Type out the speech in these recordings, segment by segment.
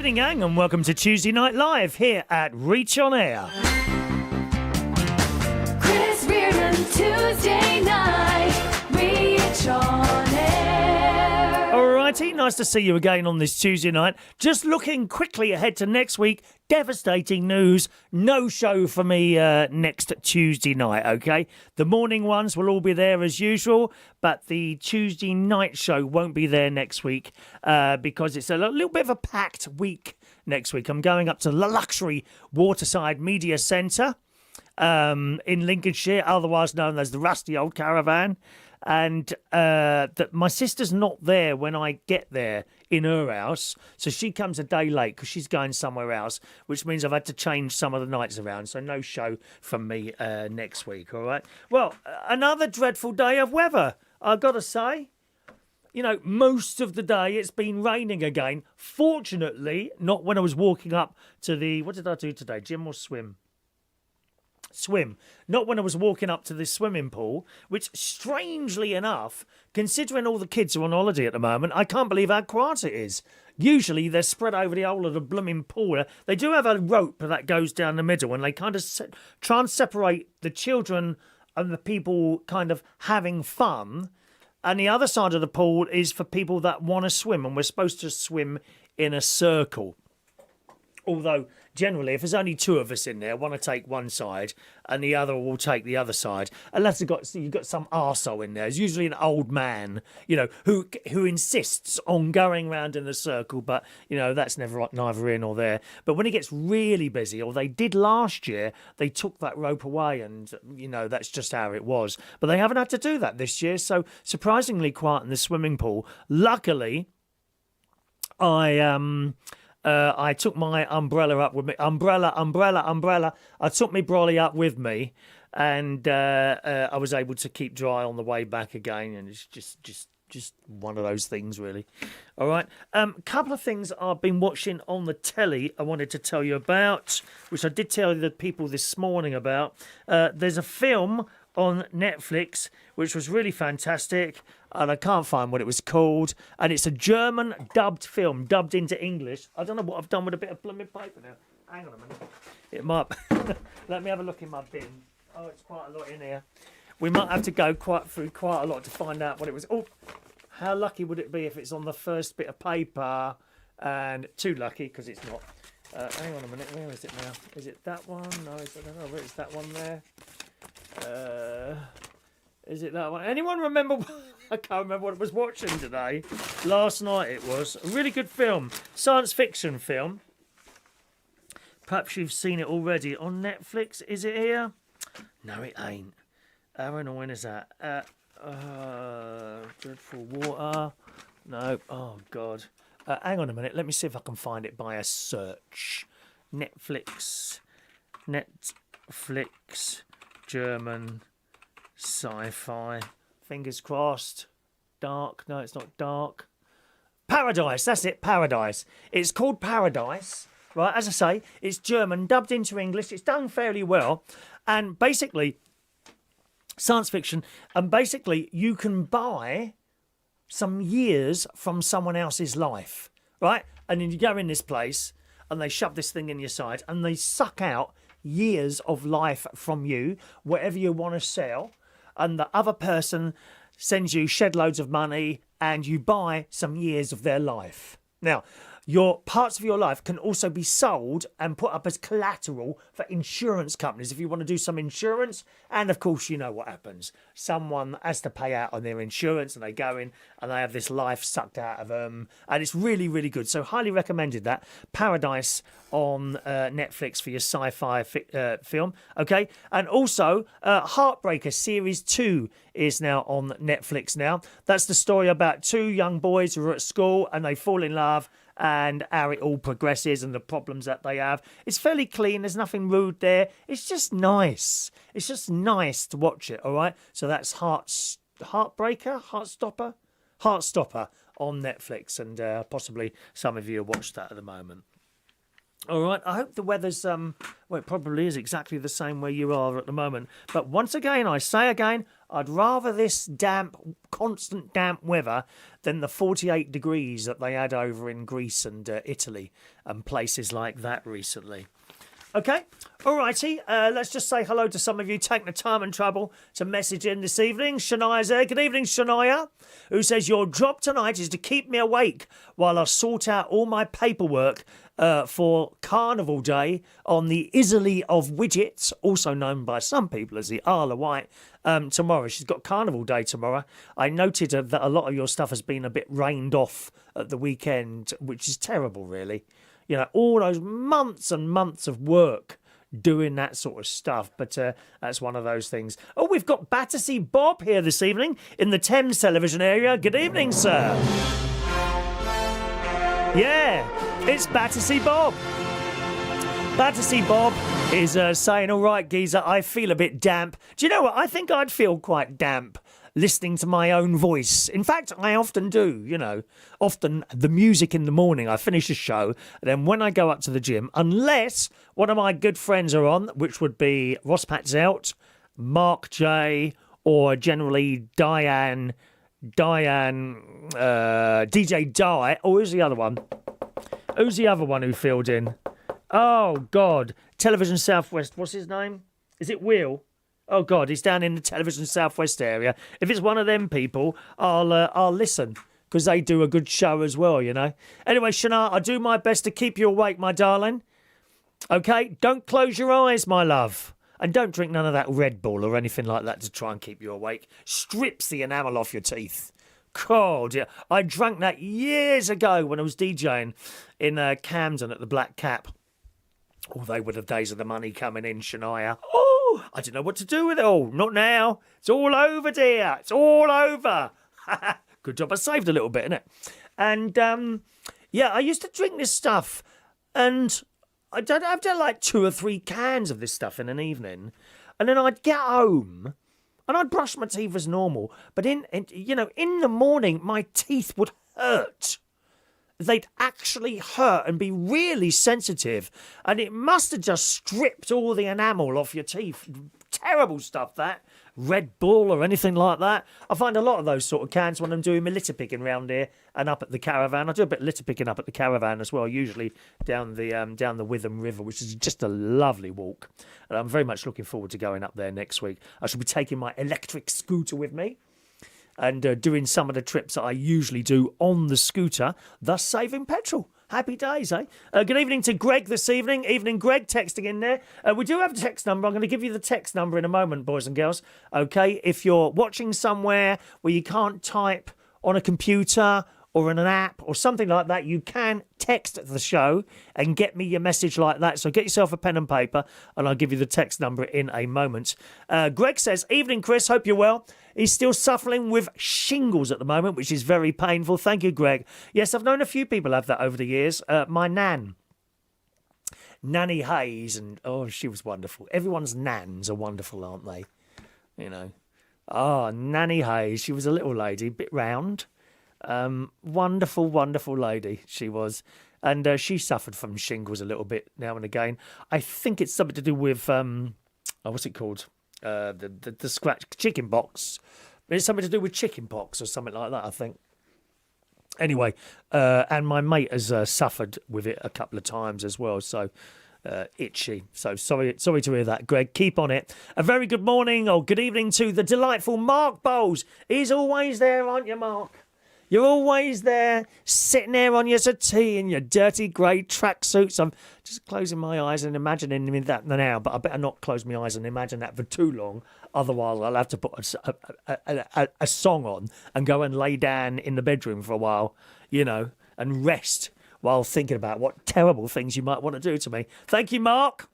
evening, gang, and welcome to Tuesday Night Live here at Reach On Air. Chris Reardon, Tuesday night, Reach On Air. Alrighty, nice to see you again on this Tuesday night. Just looking quickly ahead to next week. Devastating news. No show for me next Tuesday night, okay? The morning ones will all be there as usual, but the Tuesday night show won't be there next week because it's a little bit of a packed week next week. I'm going up to the luxury Waterside Media Centre in Lincolnshire, otherwise known as the Rusty Old Caravan. And that my sister's not there when I get there in her house, so she comes a day late because she's going somewhere else, which means I've had to change some of the nights around, so no show from me next week, all right? Well, another dreadful day of weather, I've got to say. You know, most of the day it's been raining again. Fortunately, not when I was walking up to the... What did I do today, gym or swim? Swim. Not when I was walking up to the swimming pool, which, strangely enough, considering all the kids are on holiday at the moment, I can't believe how quiet it is. Usually they're spread over the whole of the blooming pool. They do have a rope that goes down the middle, and they kind of try and separate the children and the people kind of having fun. And the other side of the pool is for people that want to swim, and we're supposed to swim in a circle. Although, generally, if there's only two of us in there, one will take one side and the other will take the other side. Unless you've got some arsehole in there. It's usually an old man, you know, who insists on going round in a circle. But, you know, that's neither here nor there. But when it gets really busy, or they did last year, they took that rope away and, you know, that's just how it was. But they haven't had to do that this year. So, surprisingly quiet in the swimming pool. Luckily, I took my umbrella up with me. Umbrella. I took my brolly up with me, and I was able to keep dry on the way back again. And it's just one of those things, really. All right. Couple of things I've been watching on the telly I wanted to tell you about, which I did tell the people this morning about. There's a film on Netflix which was really fantastic, and I can't find what it was called, and it's a German dubbed film, dubbed into English. I don't know what I've done with a bit of blooming paper now. Hang on a minute. It might... Let me have a look in my bin. Oh, it's quite a lot in here. We might have to go through quite a lot to find out what it was. Oh, how lucky would it be if it's on the first bit of paper, and too lucky because it's not. Hang on a minute, where is it now? Is it that one? No, I don't know. Is that one there? Is it that one? Anyone remember? I can't remember what I was watching today. Last night it was. A really good film. Science fiction film. Perhaps you've seen it already on Netflix. Is it here? No, it ain't. How annoying is that? Dreadful Water. No. Oh, God. Hang on a minute. Let me see if I can find it by a search. Netflix. German sci-fi. Fingers crossed. Dark. No, it's not dark. Paradise. That's it. Paradise. It's called Paradise. Right, as I say, it's German, dubbed into English. It's done fairly well. And basically, science fiction. And basically, you can buy some years from someone else's life. Right? And then you go in this place and they shove this thing in your side and they suck out years of life from you, whatever you want to sell, and the other person sends you shed loads of money and you buy some years of their life. Now, your parts of your life can also be sold and put up as collateral for insurance companies if you want to do some insurance. And of course, you know what happens. Someone has to pay out on their insurance and they go in and they have this life sucked out of them. And it's really, really good. So highly recommended that. Paradise on Netflix for your sci-fi film. Okay. And also Heartbreaker Series 2 is now on Netflix now. That's the story about two young boys who are at school and they fall in love, and how it all progresses and the problems that they have. It's fairly clean. There's nothing rude there. It's just nice. It's just nice to watch it, all right? So that's Heartbreaker on Netflix, and possibly some of you have watched that at the moment. All right, I hope the weather's, well, it probably is exactly the same where you are at the moment. But once again, I say again, I'd rather this constant damp weather than the 48 degrees that they had over in Greece and Italy and places like that recently. Okay, all righty. Let's just say hello to some of you taking the time and trouble to message in this evening. Shania's there. Good evening, Shania, who says, your job tonight is to keep me awake while I sort out all my paperwork for Carnival Day on the Islay of Widgets, also known by some people as the Isle of Wight, tomorrow. She's got Carnival Day tomorrow. I noted that a lot of your stuff has been a bit rained off at the weekend, which is terrible, really. You know, all those months and months of work doing that sort of stuff. But that's one of those things. Oh, we've got Battersea Bob here this evening in the Thames television area. Good evening, sir. Yeah, it's Battersea Bob. Battersea Bob is saying, all right, geezer, I feel a bit damp. Do you know what? I think I'd feel quite damp listening to my own voice. In fact, I often do, you know. Often the music in the morning, I finish a show, and then when I go up to the gym, unless one of my good friends are on, which would be Ross Patzelt, Mark J, or generally DJ Di, or who's the other one? Who's the other one who filled in? Oh, God. Television Southwest, what's his name? Is it Will? Oh, God, he's down in the Television Southwest area. If it's one of them people, I'll listen, because they do a good show as well, you know. Anyway, Shana, I'll do my best to keep you awake, my darling. OK? Don't close your eyes, my love. And don't drink none of that Red Bull or anything like that to try and keep you awake. Strips the enamel off your teeth. God, yeah. I drank that years ago when I was DJing in Camden at the Black Cap. Oh, they were the days of the money coming in, Shania. Oh, I didn't know what to do with it all. Not now. It's all over, dear. It's all over. Good job I saved a little bit, innit? And, yeah, I used to drink this stuff. And I'd have to like 2 or 3 cans of this stuff in an evening. And then I'd get home and I'd brush my teeth as normal. But in the morning, my teeth would hurt. They'd actually hurt and be really sensitive. And it must have just stripped all the enamel off your teeth. Terrible stuff, that. Red Bull or anything like that. I find a lot of those sort of cans when I'm doing my litter picking round here and up at the caravan. I do a bit of litter picking up at the caravan as well, usually down the Witham River, which is just a lovely walk. And I'm very much looking forward to going up there next week. I shall be taking my electric scooter with me and doing some of the trips that I usually do on the scooter, thus saving petrol. Happy days, eh? Good evening to Greg this evening. Evening, Greg, texting in there. We do have a text number. I'm going to give you the text number in a moment, boys and girls. Okay, if you're watching somewhere where you can't type on a computer or in an app or something like that, you can text the show and get me your message like that. So get yourself a pen and paper and I'll give you the text number in a moment. Greg says, evening, Chris. Hope you're well. He's still suffering with shingles at the moment, which is very painful. Thank you, Greg. Yes, I've known a few people have that over the years. My nan, Nanny Hayes, and oh, she was wonderful. Everyone's nans are wonderful, aren't they? You know. Oh, Nanny Hayes. She was a little lady, a bit round. Wonderful, wonderful lady she was. And she suffered from shingles a little bit now and again. I think it's something to do with, what's it called? The scratch chicken pox. It's something to do with chicken pox or something like that, I think. Anyway, and my mate has suffered with it a couple of times as well, so itchy. So sorry to hear that, Greg. Keep on it. A very good morning or good evening to the delightful Mark Bowles. He's always there, aren't you, Mark? You're always there, sitting there on your settee in your dirty grey tracksuits. I'm just closing my eyes and imagining that now, but I better not close my eyes and imagine that for too long. Otherwise, I'll have to put a song on and go and lay down in the bedroom for a while, you know, and rest while thinking about what terrible things you might want to do to me. Thank you, Mark.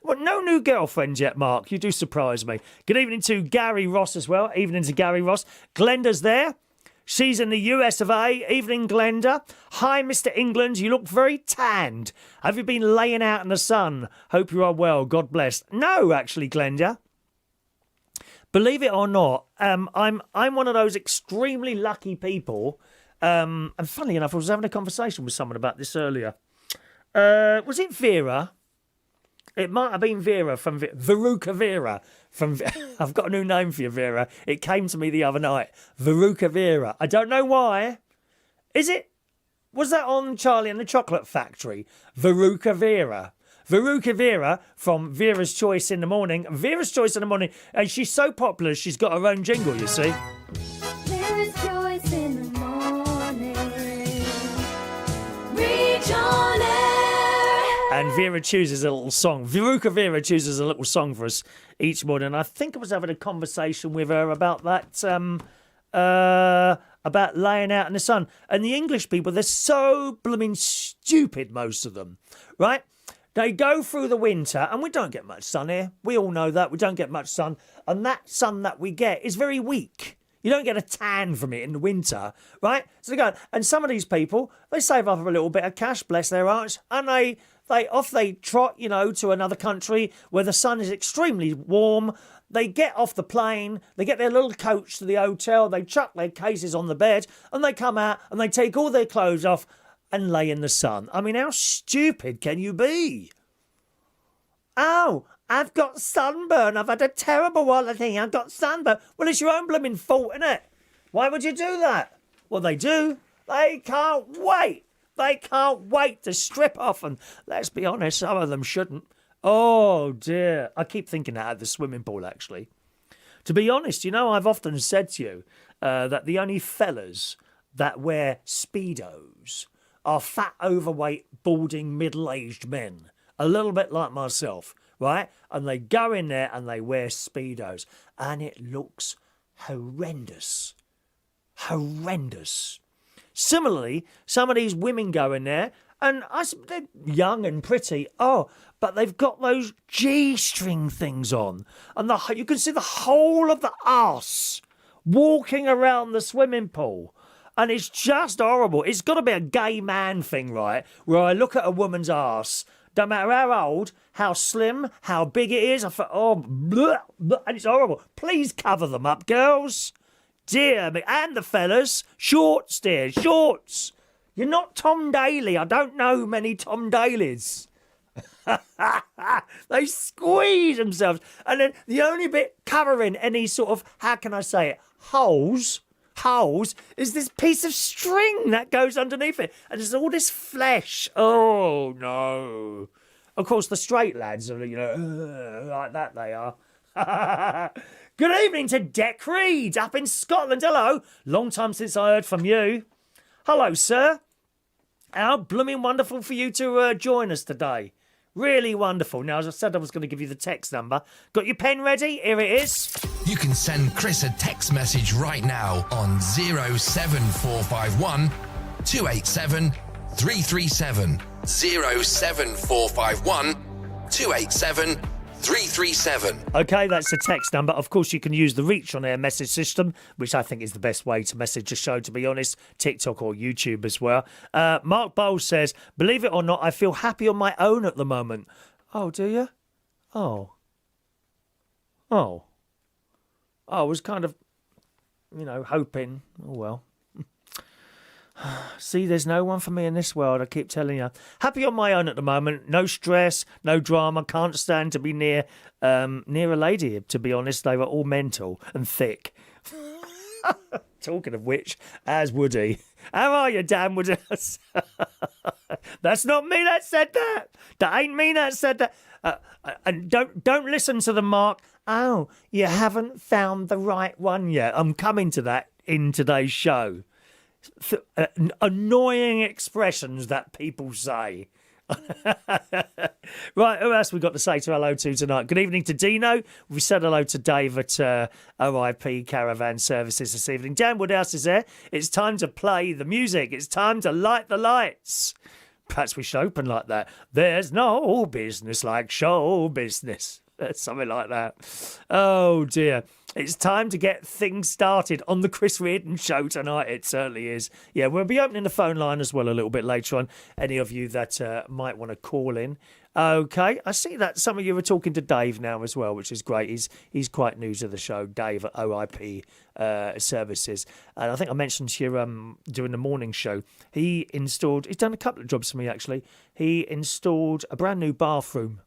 Well, no new girlfriends yet, Mark. You do surprise me. Good evening to Gary Ross as well. Evening to Gary Ross. Glenda's there. She's in the US of A. Evening, Glenda. Hi, Mr. England. You look very tanned. Have you been laying out in the sun? Hope you are well. God bless. No, actually, Glenda. Believe it or not, I'm one of those extremely lucky people. And funnily enough, I was having a conversation with someone about this earlier. Was it Vera? It might have been Vera from Veruca Vera from. I've got a new name for you, Vera. It came to me the other night. Veruca Vera. I don't know why. Is it? Was that on Charlie and the Chocolate Factory? Veruca Vera. Veruca Vera from Vera's Choice in the Morning. Vera's Choice in the Morning. And she's so popular, she's got her own jingle, you see. Vera's Choice in the morning. Reach on air. And Vera chooses a little song. Veruca Vera chooses a little song for us each morning. I think I was having a conversation with her about that, about laying out in the sun. And the English people, they're so blooming stupid, most of them, right? They go through the winter, and we don't get much sun here. We all know that. We don't get much sun. And that sun that we get is very weak. You don't get a tan from it in the winter, right? So they go, and some of these people, they save up a little bit of cash, bless their hearts, and they trot, to another country where the sun is extremely warm. They get off the plane, they get their little coach to the hotel, they chuck their cases on the bed, and they come out and they take all their clothes off and lay in the sun. I mean, how stupid can you be? Oh, I've got sunburn. I've had a terrible holiday. I've got sunburn. Well, it's your own blooming fault, isn't it? Why would you do that? Well, they do. They can't wait. They can't wait to strip off. And let's be honest, some of them shouldn't. Oh, dear. I keep thinking that at the swimming pool, actually. To be honest, I've often said to you that the only fellas that wear Speedos are fat, overweight, balding, middle-aged men. A little bit like myself, right? And they go in there and they wear Speedos. And it looks horrendous. Horrendous. Similarly, some of these women go in there and they're young and pretty. Oh, but they've got those G-string things on. And you can see the whole of the arse walking around the swimming pool. And it's just horrible. It's got to be a gay man thing, right? Where I look at a woman's arse, don't matter how old, how slim, how big it is, I thought, bleh, bleh, and it's horrible. Please cover them up, girls. Dear me. And the fellas, shorts, dear, shorts. You're not Tom Daly. I don't know many Tom Dalys. They squeeze themselves. And then the only bit covering any sort of, how can I say it, holes is this piece of string that goes underneath it. And there's all this flesh. Oh, no. Of course, the straight lads are, like that they are. Good evening to Dick Reed up in Scotland. Hello. Long time since I heard from you. Hello, sir. How blooming wonderful for you to join us today. Really wonderful. Now, as I said, I was going to give you the text number. Got your pen ready? Here it is. You can send Chris a text message right now on 07451 287 337. 07451 287 337. Okay, that's the text number. Of course, you can use the Reach on Air message system, which I think is the best way to message a show, to be honest. TikTok or YouTube as well. Mark Bowles says, believe it or not, I feel happy on my own at the moment. Oh, do you? Oh. I was kind of, hoping. Oh, well. See, there's no one for me in this world, I keep telling you. Happy on my own at the moment. No stress, no drama. Can't stand to be near a lady, to be honest. They were all mental and thick. Talking of which, as Woody. How are you, Dan Woody? That's not me that said that. That ain't me that said that. And don't listen to them, Mark. Oh, you haven't found the right one yet. I'm coming to that in today's show. Annoying expressions that people say. Right, who else we got to say to hello to tonight? Good evening to Dino. We said hello to Dave at OIP Caravan Services this evening. Dan, what else is there? It's time to play the music. It's time to light the lights. Perhaps we should open like that. There's no business like show business. Something like that. Oh, dear. It's time to get things started on the Chris Reardon show tonight. It certainly is. Yeah, we'll be opening the phone line as well a little bit later on. Any of you that might want to call in. Okay, I see that some of you are talking to Dave now as well, which is great. He's quite new to the show, Dave at OIP Services. And I think I mentioned to you doing the morning show, he's done a couple of jobs for me actually. He installed a brand new bathroom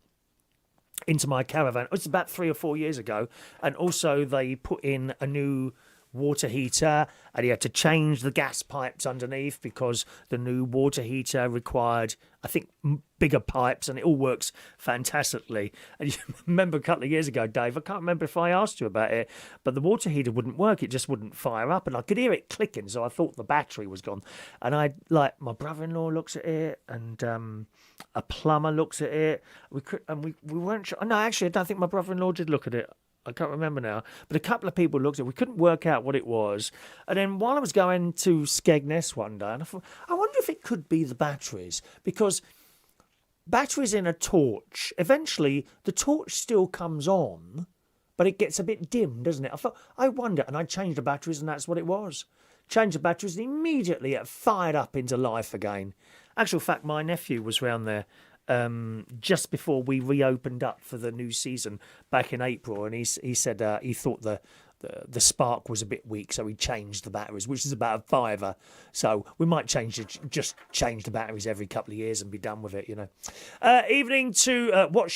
into my caravan. It was about 3 or 4 years ago. And also they put in a new water heater, and he had to change the gas pipes underneath because the new water heater required, I think, bigger pipes, and it all works fantastically. And you remember a couple of years ago, Dave, I can't remember if I asked you about it, but the water heater wouldn't work. It just wouldn't fire up, and I could hear it clicking, so I thought the battery was gone. And my brother-in-law looks at it, and a plumber looks at it. We weren't sure. No, actually, I don't think my brother-in-law did look at it. I can't remember now, but a couple of people looked at it. We couldn't work out what it was. And then while I was going to Skegness one day, and I thought, I wonder if it could be the batteries, because batteries in a torch, eventually the torch still comes on, but it gets a bit dim, doesn't it? I thought, I wonder, and I changed the batteries, and that's what it was. Changed the batteries, and immediately it fired up into life again. Actual fact, my nephew was round there just before we reopened up for the new season back in April, and he said he thought the spark was a bit weak, so he changed the batteries, which is about a £5. So we might just change the batteries every couple of years and be done with it, you know. Evening to what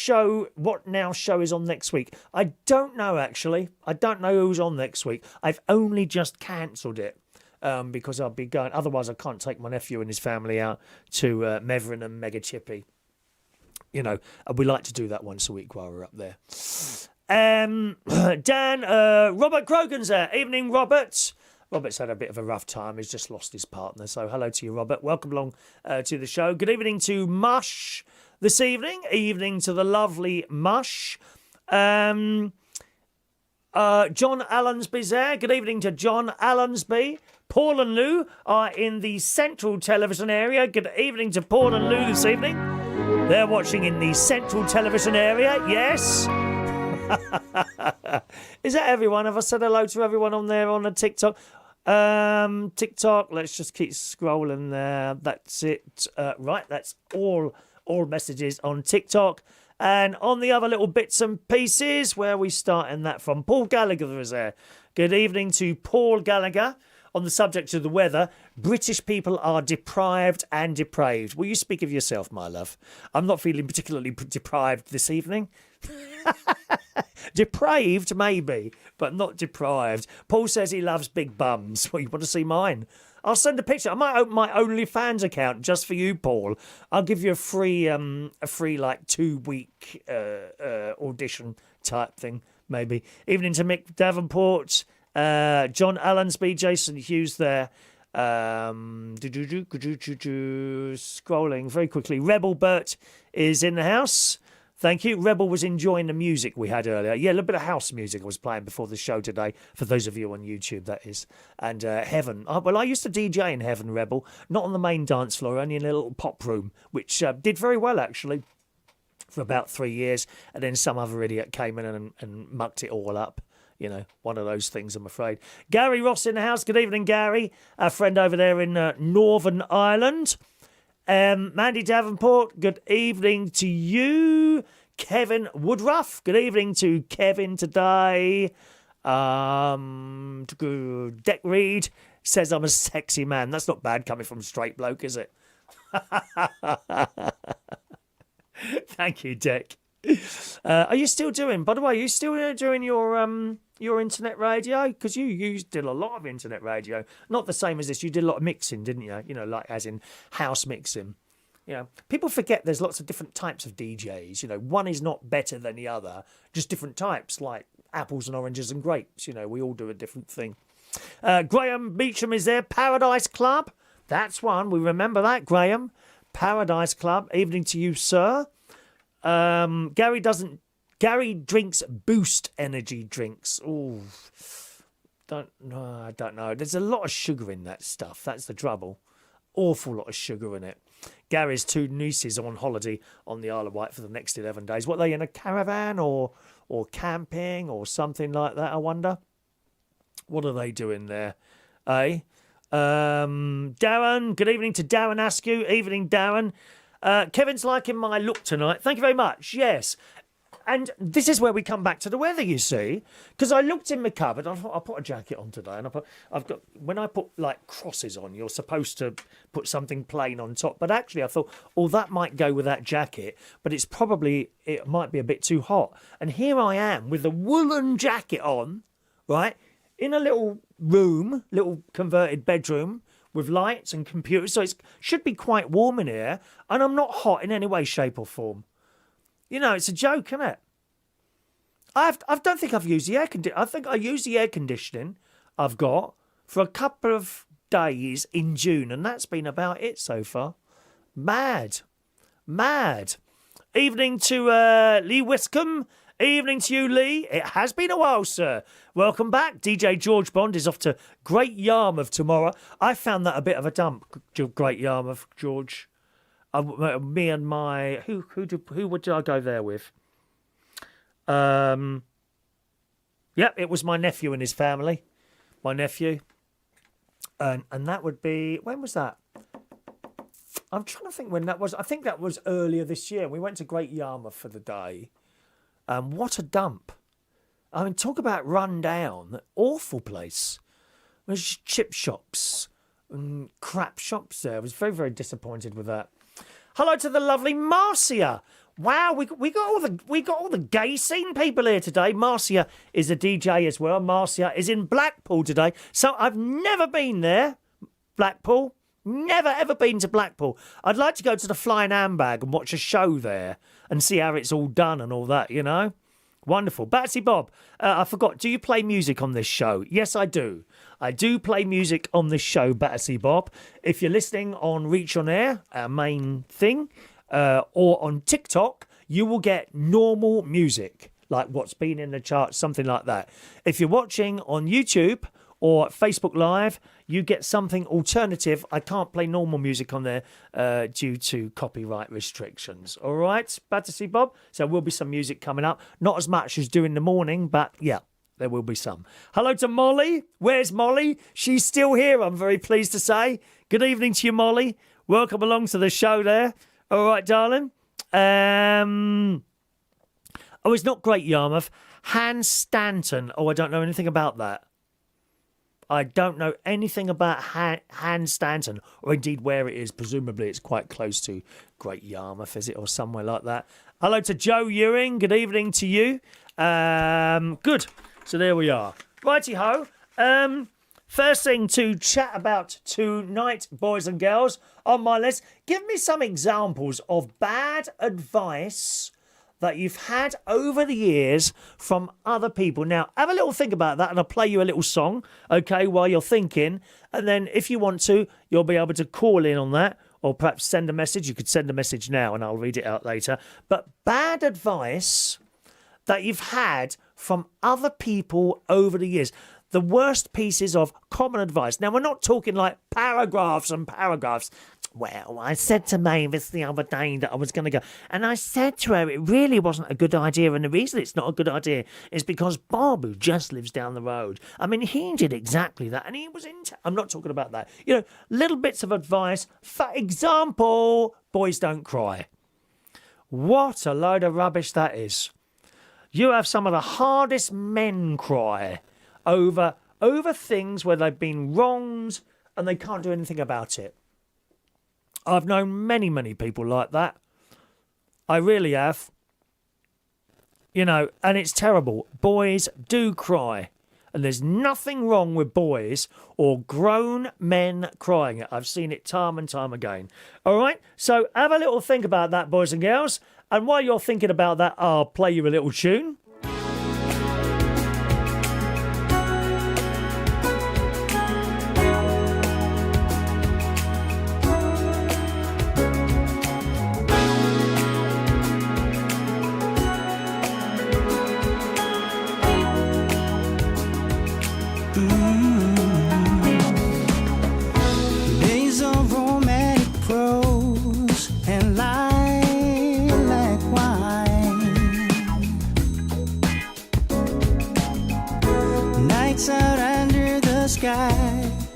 now show is on next week? I don't know, actually. I don't know who's on next week. I've only just cancelled it. Because I'll be going, otherwise I can't take my nephew and his family out to Meveren and Mega Chippy. You know, we like to do that once a week while we're up there. Dan, Robert Grogan's there. Evening, Robert. Robert's had a bit of a rough time. He's just lost his partner. So hello to you, Robert. Welcome along to the show. Good evening to Mush this evening. Evening to the lovely Mush. John Allensby's there. Good evening to John Allensby. Paul and Lou are in the central television area. Good evening to Paul and Lou this evening. They're watching in the central television area, yes. Is that everyone? Have I said hello to everyone on there on the TikTok? TikTok, let's just keep scrolling there. That's it. Right, that's all messages on TikTok. And on the other little bits and pieces, where are we starting that from? Paul Gallagher is there. Good evening to Paul Gallagher. On the subject of the weather, British people are deprived and depraved. Will you speak of yourself, my love? I'm not feeling particularly deprived this evening. Depraved, maybe, but not deprived. Paul says he loves big bums. Well, you want to see mine? I'll send a picture. I might open my OnlyFans account just for you, Paul. I'll give you a free like 2-week audition type thing, maybe. Evening to Mick Davenport. John Allensby, Jason Hughes there. Scrolling very quickly. Rebel Bert is in the house. Thank you. Rebel was enjoying the music we had earlier. Yeah, a little bit of house music I was playing before the show today, for those of you on YouTube, that is. And Heaven. Well, I used to DJ in Heaven, Rebel. Not on the main dance floor, only in a little pop room, which did very well, actually, for about 3 years. And then some other idiot came in and mucked it all up. You know, one of those things, I'm afraid. Gary Ross in the house. Good evening, Gary. Our friend over there in Northern Ireland. Mandy Davenport, good evening to you. Kevin Woodruff, good evening to Kevin today. Deck Reed says I'm a sexy man. That's not bad coming from a straight bloke, is it? Thank you, Deck. Are you still doing, by the way, are you still doing your internet radio? Because you did a lot of internet radio. Not the same as this. You did a lot of mixing, didn't you? You know, like as in house mixing. You know, people forget there's lots of different types of DJs. You know, one is not better than the other. Just different types, like apples and oranges and grapes. You know, we all do a different thing. Graham Beecham is there. Paradise Club. That's one. We remember that, Graham. Paradise Club. Evening to you, sir. Gary drinks Boost energy drinks. Oh, I don't know. There's a lot of sugar in that stuff. That's the trouble. Awful lot of sugar in it. Gary's 2 nieces are on holiday on the Isle of Wight for the next 11 days. What, are they in a caravan or camping or something like that, I wonder? What are they doing there? Eh? Darren, good evening to Darren Askew. Evening, Darren. Kevin's liking my look tonight. Thank you very much. Yes. And this is where we come back to the weather, you see, because I looked in my cupboard. I thought I'll put a jacket on today, and when I put like crosses on, you're supposed to put something plain on top. But actually, I thought, oh, that might go with that jacket, but it might be a bit too hot. And here I am with a woolen jacket on, right, in a little room, little converted bedroom with lights and computers, so it should be quite warm in here, and I'm not hot in any way, shape, or form. You know, it's a joke, isn't it? I don't think I've used the air conditioning. I think I used the air conditioning I've got for a couple of days in June, and that's been about it so far. Mad. Evening to Lee Wiscombe. Evening to you, Lee. It has been a while, sir. Welcome back. DJ George Bond is off to Great Yarmouth tomorrow. I found that a bit of a dump, Great Yarmouth, George. Me and my who would I go there with? It was my nephew and his family. My nephew, and that would be, when was that? I'm trying to think when that was. I think that was earlier this year. We went to Great Yarmouth for the day. What a dump! I mean, talk about run down. Awful place. There's chip shops and crap shops there. I was very, very disappointed with that. Hello to the lovely Marcia. Wow, we got all the gay scene people here today. Marcia is a DJ as well. Marcia is in Blackpool today. So I've never been there, Blackpool. Never ever been to Blackpool. I'd like to go to the Flying Handbag and watch a show there and see how it's all done and all that, you know. Wonderful. Batsy Bob, I forgot, do you play music on this show? Yes, I do. I do play music on this show, Batsy Bob. If you're listening on Reach On Air, our main thing, or on TikTok, you will get normal music, like what's been in the charts, something like that. If you're watching on YouTube or Facebook Live, you get something alternative. I can't play normal music on there due to copyright restrictions. All right, Battersea Bob? So there will be some music coming up. Not as much as due in the morning, but yeah, there will be some. Hello to Molly. Where's Molly? She's still here, I'm very pleased to say. Good evening to you, Molly. Welcome along to the show there. All right, darling. It's not Great Yarmouth. Han Stanton. Oh, I don't know anything about that. I don't know anything about Han Stanton, or indeed where it is. Presumably it's quite close to Great Yarmouth, is it, or somewhere like that. Hello to Joe Ewing. Good evening to you. Good. So there we are. Righty-ho. First thing to chat about tonight, boys and girls, on my list. Give me some examples of bad advice that you've had over the years from other people. Now, have a little think about that, and I'll play you a little song, okay, while you're thinking. And then if you want to, you'll be able to call in on that, or perhaps send a message. You could send a message now, and I'll read it out later. But bad advice that you've had from other people over the years. The worst pieces of common advice. Now, we're not talking like paragraphs and paragraphs. Well, I said to Mavis the other day that I was going to go, and I said to her it really wasn't a good idea, and the reason it's not a good idea is because Bob, who just lives down the road, I mean, he did exactly that, and he was I'm not talking about that. You know, little bits of advice. For example, boys don't cry. What a load of rubbish that is. You have some of the hardest men cry over things where they've been wronged and they can't do anything about it. I've known many, many people like that. I really have. You know, and it's terrible. Boys do cry. And there's nothing wrong with boys or grown men crying. I've seen it time and time again. All right? So have a little think about that, boys and girls. And while you're thinking about that, I'll play you a little tune.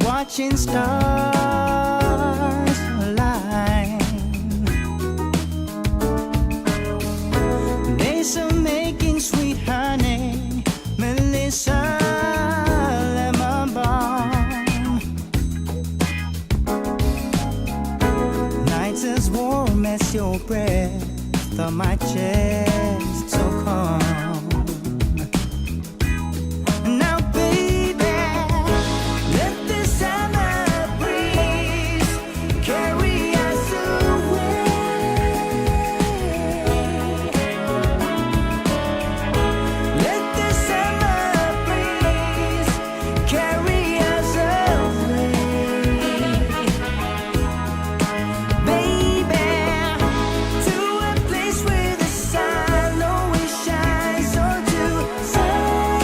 Watching stars align. Days of making cold breath on my chest, so calm. Now, baby, let the summer breeze carry us away. Let the summer breeze carry us away. Baby, to a place where the sun always shines, or to summer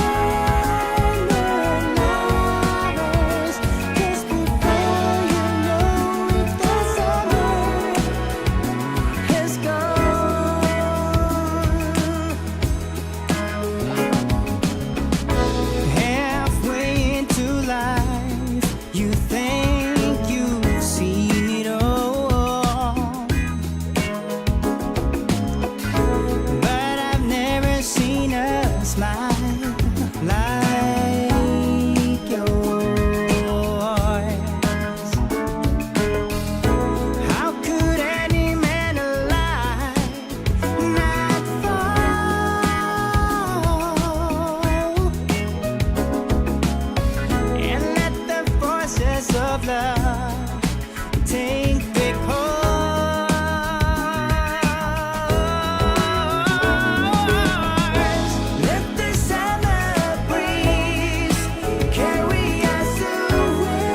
lovers. Just before you know it, the summer has gone. Halfway into life, you think you've seen it all, but I've never seen a smile like yours. How could any man alive not fall and let the forces of love take their course? Let the summer breeze carry us away.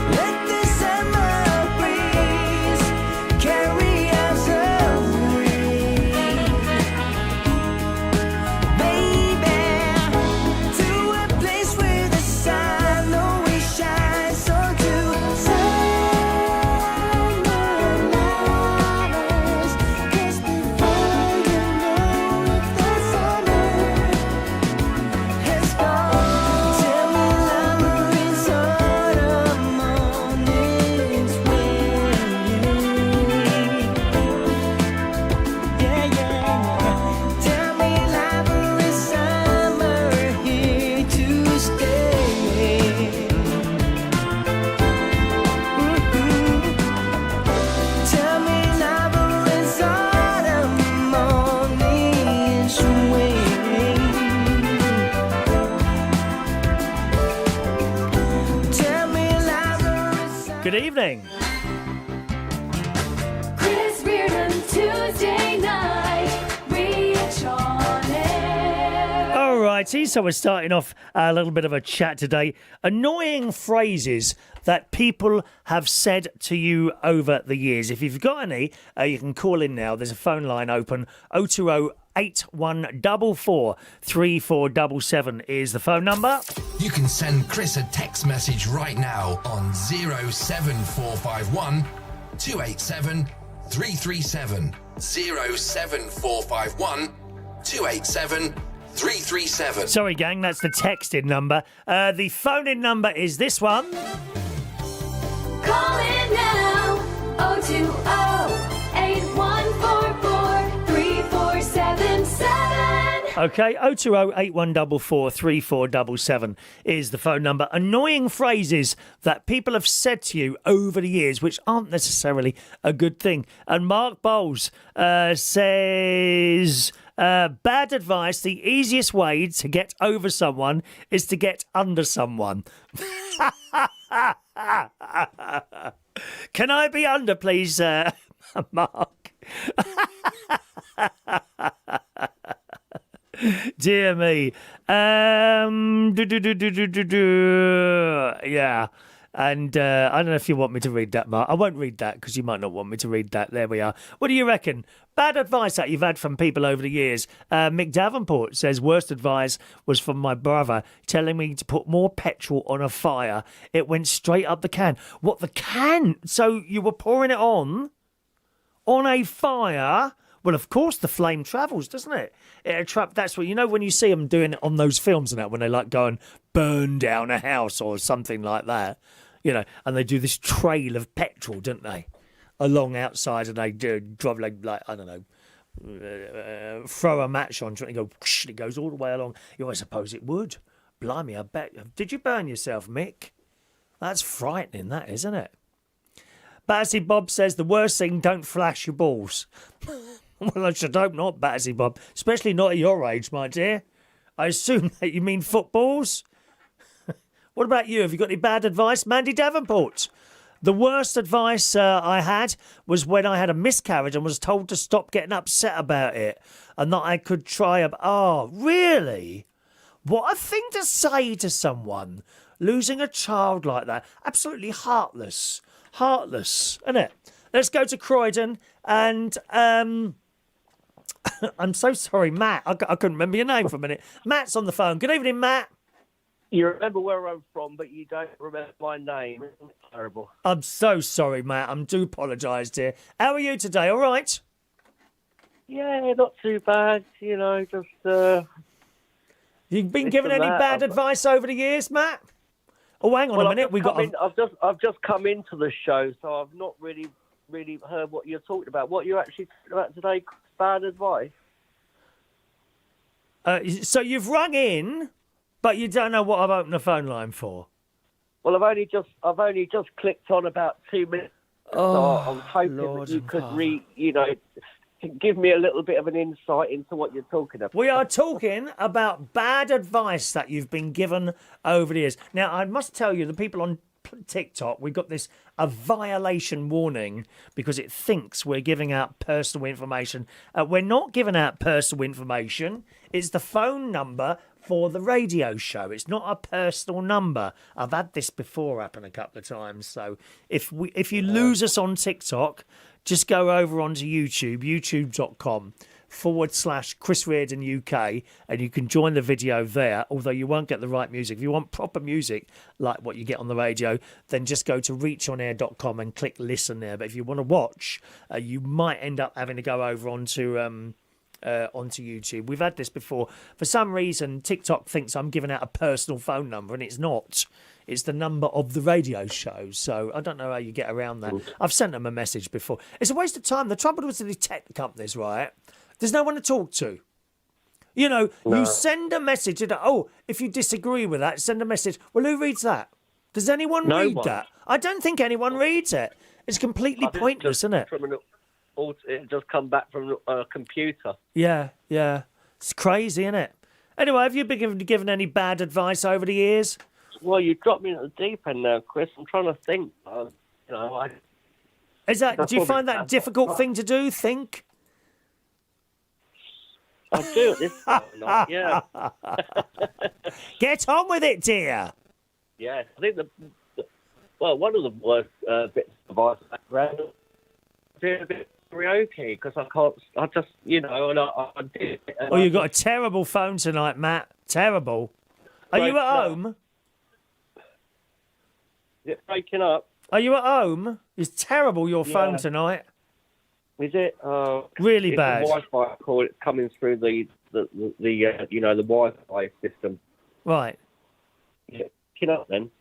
Let the summer breeze carry us away. Baby, to a place where the sun always shines, so to summer lovers. Just before you know it, the summer has gone. Tell me, lover, it's autumn on its way. Yeah, yeah, yeah. Tell me, lover, is summer here to stay? Tell me, lover, is autumn on its way? Tell me, lover, is Good evening. Chris Reardon, Tuesday night, reach on air. All righty, so we're starting off a little bit of a chat today. Annoying phrases that people have said to you over the years. If you've got any, you can call in now. There's a phone line open. 020 8144 3477 is the phone number. You can send Chris a text message right now on 07451 287 337. 07451 287 337. Sorry, gang, that's the texting number. The phone-in number is this one. Call in now, 020-8144-3477. Okay, 020-8144-3477 is the phone number. Annoying phrases that people have said to you over the years, which aren't necessarily a good thing. And Mark Bowles says, bad advice, the easiest way to get over someone is to get under someone. Can I be under, please, Mark? Dear me. Yeah. And I don't know if you want me to read that, Mark. I won't read that because you might not want me to read that. There we are. What do you reckon? Bad advice that you've had from people over the years. Mick Davenport says, worst advice was from my brother telling me to put more petrol on a fire. It went straight up the can. What, the can? So you were pouring it on a fire? Well, of course, the flame travels, doesn't it? That's what, you know, when you see them doing it on those films and that, when they like go and burn down a house or something like that, you know, and they do this trail of petrol, don't they? Along outside, and they do drive like I don't know, throw a match on to it and go, whoosh, it goes all the way along. You I suppose it would. Blimey, I bet. Did you burn yourself, Mick? That's frightening, that, isn't it? Batsy Bob says the worst thing, don't flash your balls. Well, I should hope not, Batsy Bob. Especially not at your age, my dear. I assume that you mean footballs? What about you? Have you got any bad advice? Mandy Davenport. The worst advice I had was when I had a miscarriage and was told to stop getting upset about it and that I could try... Oh, really? What a thing to say to someone. Losing a child like that. Absolutely heartless. Heartless, isn't it? Let's go to Croydon and... I'm so sorry, Matt. I couldn't remember your name for a minute. Matt's on the phone. Good evening, Matt. You remember where I'm from, but you don't remember my name. Isn't it terrible? I'm so sorry, Matt. I do apologise, dear. How are you today? All right? Yeah, not too bad. You know, just... You've been given any bad advice over the years, Matt? Oh, hang on a minute. I've just come into the show, so I've not really heard what you're talking about. What you're actually talking about today, bad advice? So you've rung in, but you don't know what I've opened the phone line for. Well, I've only just clicked on about 2 minutes. Oh, so I was hoping Lord that you could give me a little bit of an insight into what you're talking about. We are talking about bad advice that you've been given over the years. Now, I must tell you, the people on TikTok, we've got a violation warning because it thinks we're giving out personal information. We're not giving out personal information. It's the phone number for the radio show. It's not a personal number. I've had this before happen a couple of times. So if you lose us on TikTok, just go over onto YouTube, youtube.com/Chris Reardon UK, and you can join the video there, although you won't get the right music. If you want proper music like what you get on the radio, then just go to reachonair.com and click listen there. But if you want to watch, you might end up having to go over onto YouTube. We've had this before. For some reason, TikTok thinks I'm giving out a personal phone number, and it's not. It's the number of the radio show. So I don't know how you get around that. I've sent them a message before. It's a waste of time. The trouble with the tech companies, right? There's no one to talk to. You know, you send a message. If you disagree with that, send a message. Well, who reads that? Does anyone read that? I don't think anyone reads it. It's completely pointless, isn't it? It just come back from a computer. Yeah. It's crazy, isn't it? Anyway, have you been given any bad advice over the years? Well, you dropped me at the deep end now, Chris. I'm trying to think. Do you find that a difficult thing to do? Think? I do at this point, yeah. Get on with it, dear. Yeah, I think one of the worst bits of advice I do a bit of karaoke because I just, and I did it. Oh, you've got a terrible phone tonight, Matt. Terrible. Are you at home? Is it breaking up? Are you at home? It's terrible, your phone tonight. Is it? Really bad. The Wi-Fi, I call it, coming through the Wi-Fi system. Right. Yeah, pick it up then.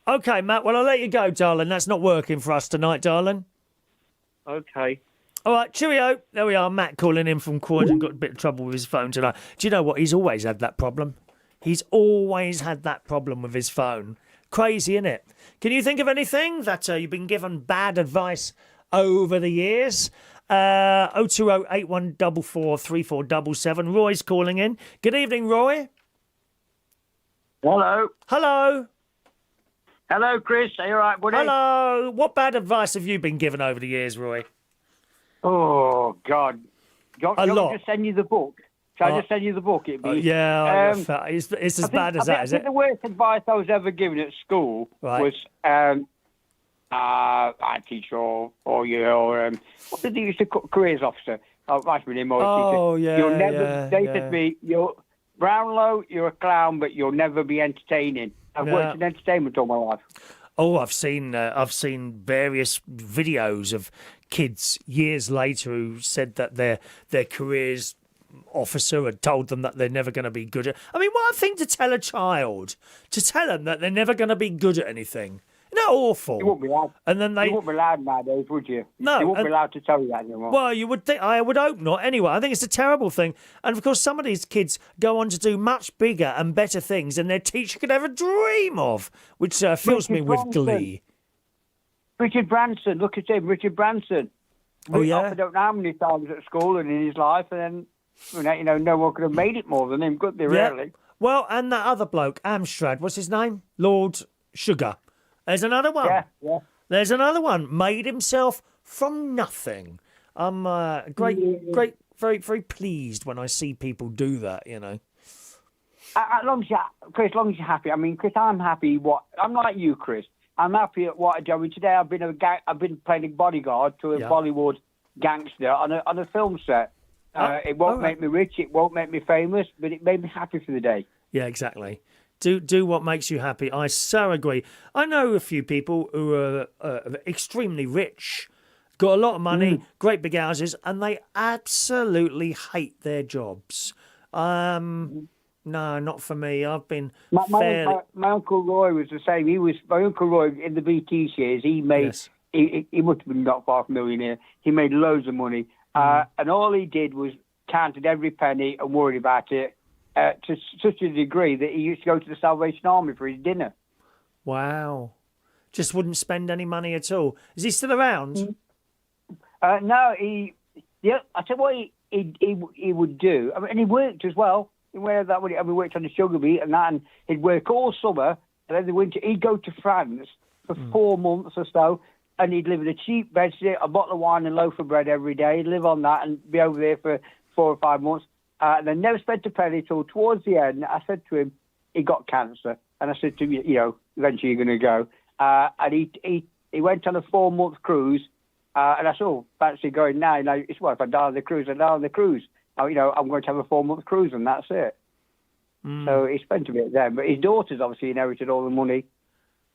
Okay, Matt. Well, I'll let you go, darling. That's not working for us tonight, darling. Okay. All right, cheerio. There we are. Matt calling in from Croydon. Got a bit of trouble with his phone tonight. Do you know what? He's always had that problem. He's always had that problem with his phone. Crazy, isn't it? Can you think of anything that you've been given bad advice over the years? 020 8144 3477. Roy's calling in. Good evening, Roy. Hello. Hello. Hello, Chris. Are you all right, buddy? Hello. What bad advice have you been given over the years, Roy? Oh, God. Do you want me to send you the book? Shall I just send you the book? It's as bad as that, is it? The worst advice I was ever given at school was I teach or what did they used to call careers officer? Vice Oh, teacher. Yeah. You'll never. They said to me, Brownlow, you're a clown, but you'll never be entertaining. I've worked in entertainment all my life. Oh, I've seen various videos of kids years later who said that their careers officer had told them that they're never going to be good at. I mean, what a thing to tell a child, to tell them that they're never going to be good at anything. No, awful. You wouldn't be allowed. And then You wouldn't be allowed nowadays, would you? No, You wouldn't and- be allowed to tell you that anymore. Well, you would think. I would hope not. Anyway, I think it's a terrible thing. And of course, some of these kids go on to do much bigger and better things than their teacher could ever dream of, which fills me Richard with Branson. glee. Richard Branson, look at him, Richard Branson. Oh, yeah? I don't know how many times at school and in his life, and then, you know, no one could have made it more than him, could they, Yeah. really? Well, and that other bloke, Amstrad, what's his name? Lord Sugar. There's another one. Yeah. There's another one. Made himself from nothing. I'm very, very pleased when I see people do that, you know. As long as Chris, as long as you're happy. I mean, Chris, I'm happy. I'm like you, Chris. I'm happy at what I do. I mean, today I've been playing a bodyguard to a Yeah. Bollywood gangster on a film set. It won't make me rich. It won't make me famous, but it made me happy for the day. Yeah, exactly. Do what makes you happy. I so agree. I know a few people who are extremely rich, got a lot of money, great big houses, and they absolutely hate their jobs. No, not for me. I've been fairly... My Uncle Roy was the same. My Uncle Roy in the BT shares. He made. Yes. He must have been not far from millionaire. He made loads of money, and all he did was counted every penny and worried about it to such a degree that he used to go to the Salvation Army for his dinner. Wow. Just wouldn't spend any money at all. Is he still around? No, I tell you what he would do. I mean, and he worked as well. He worked on the sugar beet and that, and he'd work all summer, and then the winter he'd go to France for 4 months or so, and he'd live in a cheap bedsit, a bottle of wine and a loaf of bread every day. He'd live on that and be over there for 4 or 5 months, and then never spent a penny till towards the end. I said to him, he got cancer, and I said to him, you know, eventually you're going to go. And he went on a 4-month cruise, and I said, oh, fancy going now. You know, it's, well, if I die on the cruise, I die on the cruise. You know, I'm going to have a 4-month cruise, and that's it. So he spent a bit there. But his daughters obviously inherited all the money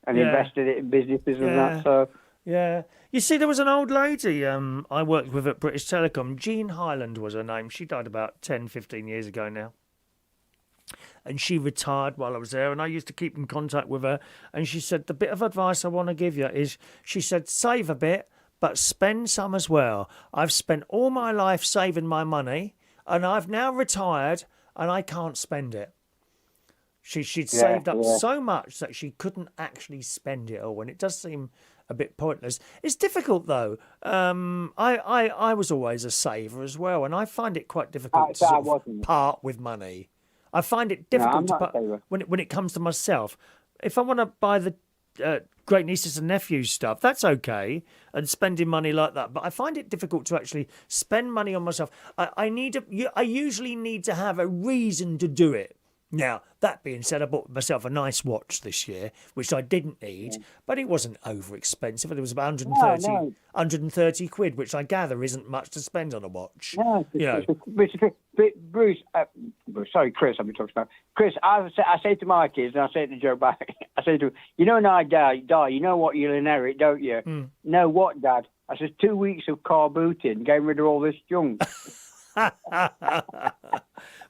and invested it in businesses and that. So Yeah. You see, there was an old lady I worked with at British Telecom. Jean Hyland was her name. She died about 10, 15 years ago now. And she retired while I was there, and I used to keep in contact with her. And she said, the bit of advice I want to give you is, she said, save a bit, but spend some as well. I've spent all my life saving my money, and I've now retired, and I can't spend it. She'd saved up so much that she couldn't actually spend it all, and it does seem a bit pointless. It's difficult, though. I was always a saver as well, and I find it quite difficult to sort of part with money. I find it difficult to part when it comes to myself. If I want to buy the great nieces and nephews stuff, that's okay, and spending money like that. But I find it difficult to actually spend money on myself. I usually need to have a reason to do it. Now, that being said, I bought myself a nice watch this year, which I didn't need, but it wasn't over expensive. It was about 130 quid, which I gather isn't much to spend on a watch. No, you know. Bruce, sorry, Chris, I've been talking about. Chris, I say to my kids, and I say to Joe back, I say to them, you know, when I die, you know what you'll inherit, don't you? No, what, Dad? I said, 2 weeks of car booting, getting rid of all this junk.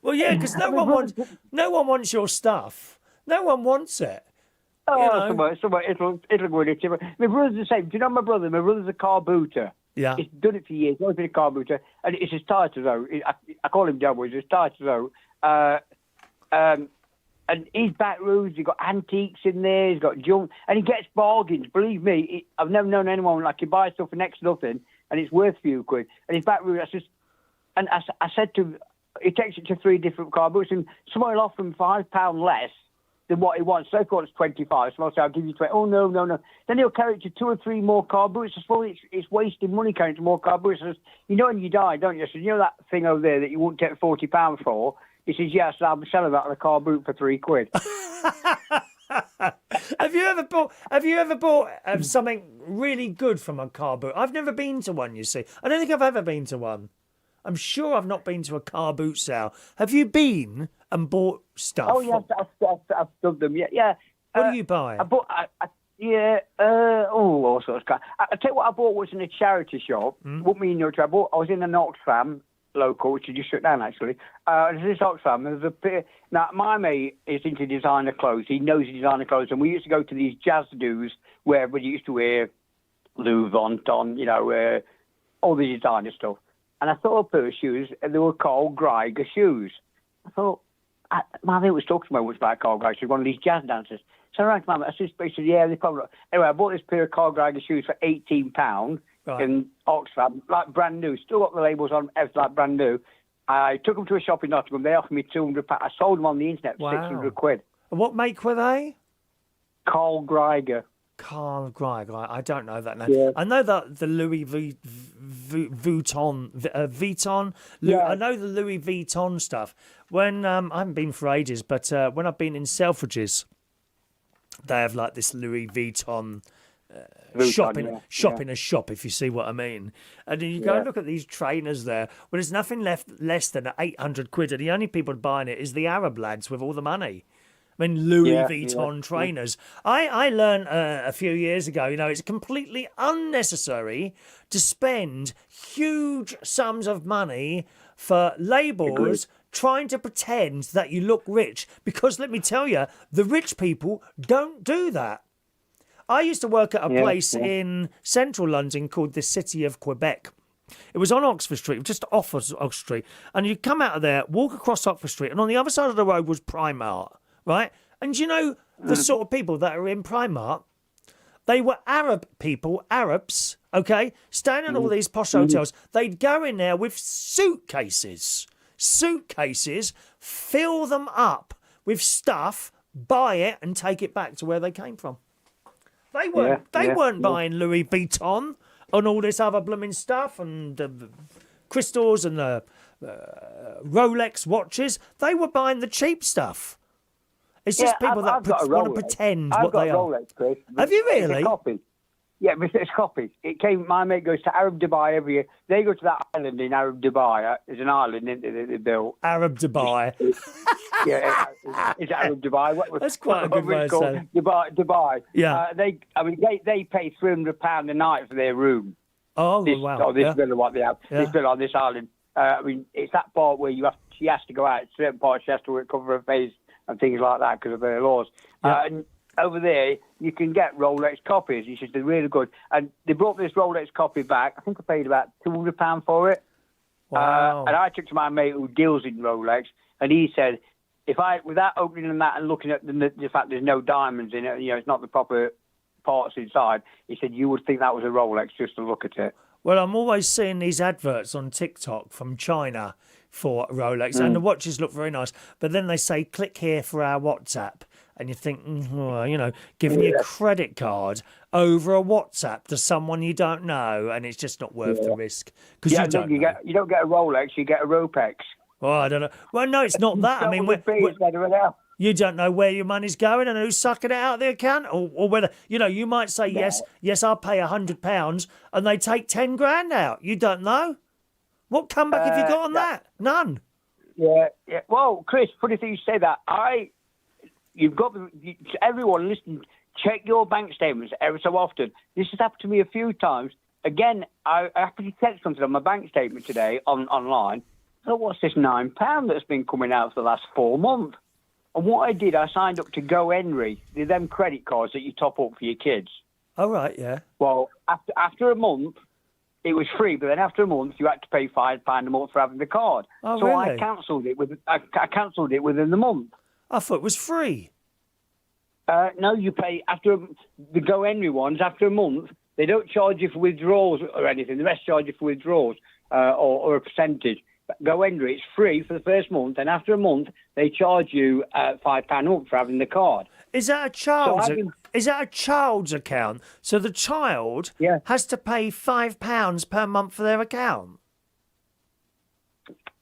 Well, yeah, because no one wants your stuff. No one wants it. Oh, it'll go in it. My brother's the same. Do you know my brother? My brother's a car booter. Yeah. He's done it for years. He's always been a car booter. And it's as tight as though. I call him Devil. He's as tight as though. And his back rooms, he's got antiques in there. He's got junk. And he gets bargains. Believe me, I've never known anyone like he buys stuff for next to nothing and it's worth a few quid. And his back room, I said to him, he takes it to 3 different car boots, and someone will offer him £5 less than what he wants. So he wants 25. So I'll say, I'll give you 20. Oh, no. Then he'll carry it to 2 or 3 more car boots. I suppose it's wasting money carrying to more car boots. I says, you know when you die, don't you? I said, you know that thing over there that you won't take £40 for? He says, yes, I'll be selling that on a car boot for 3 quid. Have you ever bought something really good from a car boot? I've never been to one, you see. I don't think I've ever been to one. I'm sure I've not been to a car boot sale. Have you been and bought stuff? Oh, yes, I've done them, yeah. What do you buy? I bought, all sorts of stuff. I tell you what I bought was in a charity shop. What me and you, I was in an Oxfam, local, which is just shut down actually. There's this Oxfam. There's now my mate is into designer clothes. He knows designer clothes, and we used to go to these jazz do's where everybody used to wear Louis Vuitton, all the designer stuff. And I saw a pair of shoes, and they were called Geiger shoes. I thought, my mate was talking to me once about Carl Geiger. She was one of these jazz dancers. So I rang to my mate. I said, yeah, they probably. Anyway, I bought this pair of Carl Geiger shoes for £18 in Oxford, like brand new. Still got the labels on, everything like brand new. I took them to a shop in Nottingham. They offered me £200. I sold them on the internet for £600. And what make were they? Carl Geiger. Carl Geiger. I don't know that name. Yeah. I know that the Louis Vuitton. I know the Louis Vuitton stuff. When I haven't been for ages, but when I've been in Selfridges, they have like this Louis Vuitton shop in a shop, if you see what I mean. And then you go and look at these trainers there. Well, there's nothing less than £800, and the only people buying it is the Arab lads with all the money. I mean, Louis Vuitton trainers. I learned a few years ago, it's completely unnecessary to spend huge sums of money for labels trying to pretend that you look rich. Because let me tell you, the rich people don't do that. I used to work at a place in central London called the City of Quebec. It was on Oxford Street, just off Oxford Street. And you'd come out of there, walk across Oxford Street, and on the other side of the road was Primark. Right? And the sort of people that are in Primark, they were Arab people, Arabs, okay, staying in all these posh hotels. They'd go in there with suitcases, fill them up with stuff, buy it and take it back to where they came from. They weren't buying Louis Vuitton and all this other blooming stuff and crystals and Rolex watches. They were buying the cheap stuff. It's just people that want to pretend what they are. Rolex, Chris. Have you really? It's a copy. Yeah, but it's copies. It came. My mate goes to Arab Dubai every year. They go to that island in Arab Dubai. There's an island that they built. Arab Dubai. It's Arab Dubai. That's quite a good way to say it. Dubai. Yeah. They pay £300 a night for their room. Oh, wow. This villa, what they have. This villa on this island. It's that part where she has to go out. Certain parts she has to cover her face and things like that because of their laws. Yeah. And over there, you can get Rolex copies. It's just really good. And they brought this Rolex copy back. I think I paid about £200 for it. Wow. And I took to my mate who deals in Rolex, and he said, without opening that and looking at the fact there's no diamonds in it, it's not the proper parts inside, he said, you would think that was a Rolex just to look at it. Well, I'm always seeing these adverts on TikTok from China for Rolex, and the watches look very nice. But then they say, click here for our WhatsApp. And you think, giving your credit card over a WhatsApp to someone you don't know, and it's just not worth the risk. Because you don't get a Rolex, you get a Ropex. Oh, I don't know. Well, no, it's not that. I mean, you don't know where your money's going and who's sucking it out of the account, or whether you might say yes, I'll pay £100, and they take 10 grand out. You don't know. What comeback have you got on that? None. Yeah. Well, Chris, funny thing you say that. Everyone listening, check your bank statements every so often. This has happened to me a few times. Again, I happened to check something on my bank statement today online. I thought, what's this £9 that's been coming out for the last 4 months? And what I did, I signed up to Go Henry, them credit cards that you top up for your kids. Oh, right, yeah. Well, after a month, it was free, but then after a month, you had to pay £5 a month for having the card. Oh, so really? I cancelled it within the month. I thought it was free. No, you pay after the Go Henry ones. After a month, they don't charge you for withdrawals or anything. The rest charge you for withdrawals or a percentage. But Go Henry, it's free for the first month, and after a month, they charge you £5 a month for having the card. Is that a child's? Is that a child's account? So the child has to pay £5 per month for their account.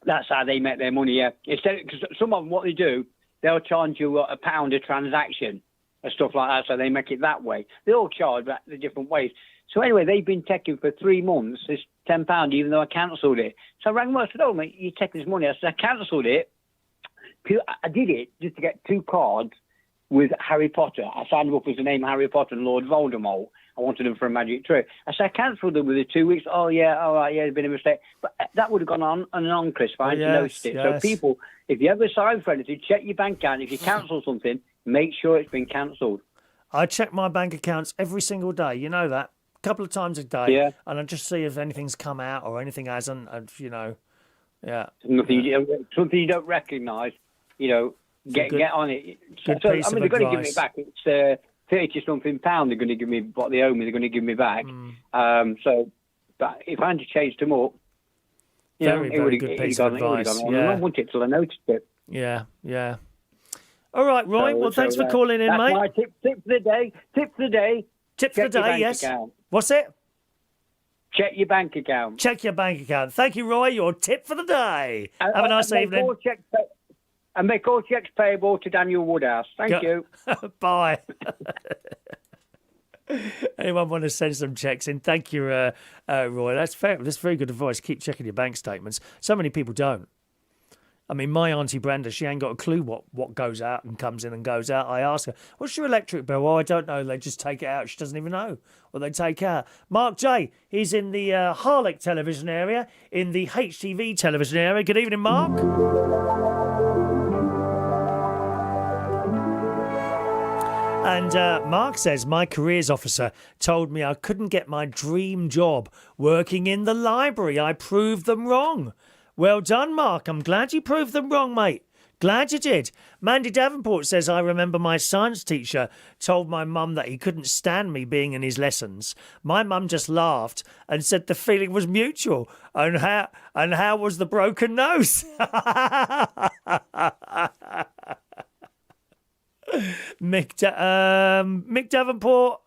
That's how they make their money. Yeah, because some of them, what they do, they'll charge you £1 a transaction and stuff like that. So they make it that way. They all charge the different ways. So anyway, they've been taking for 3 months. It's £10, even though I cancelled it. So I rang them up and said, "Oh, mate, you're taking this money." I said, "I cancelled it. I did it just to get 2 cards with Harry Potter. I signed them up as the name Harry Potter and Lord Voldemort. I wanted them for a magic trip. I said, I cancelled them within 2 weeks. Oh, yeah, all right, yeah, it's been a mistake. But that would have gone on and on, Chris, if I hadn't noticed it. So people, if you ever sign for anything, check your bank account. If you cancel something, make sure it's been cancelled. I check my bank accounts every single day. You know that. A couple of times a day. And I just see if anything's come out or anything hasn't. And, Something you don't recognise, get on it. So, they're going to give me it back. It's 30-something pound they're going to give me, what they owe me, they're going to give me back. But if I hadn't changed them up, very good piece of advice. I don't want it till I noticed it. Yeah. All right, Roy. Well, thanks for calling in, that's mate. My tip for the day. Tip for the day, yes. Account. What's it? Check your bank account. Check your bank account. Thank you, Roy. Your tip for the day. Have a nice evening. And make all checks payable to Daniel Woodhouse. Thank you. Bye. Anyone want to send some checks in? Thank you, Roy. That's fair. That's very good advice. Keep checking your bank statements. So many people don't. I mean, my auntie Brenda, she ain't got a clue what goes out and comes in and goes out. I ask her, what's your electric bill? Well, I don't know. They just take it out. She doesn't even know what they take out. Mark J, he's in the Harlech television area, in the HTV television area. Good evening, Mark. And Mark says, my careers officer told me I couldn't get my dream job working in the library. I proved them wrong. Well done, Mark. I'm glad you proved them wrong, mate. Glad you did. Mandy Davenport says, I remember my science teacher told my mum that he couldn't stand me being in his lessons. My mum just laughed and said the feeling was mutual. And how was the broken nose? Mick Davenport.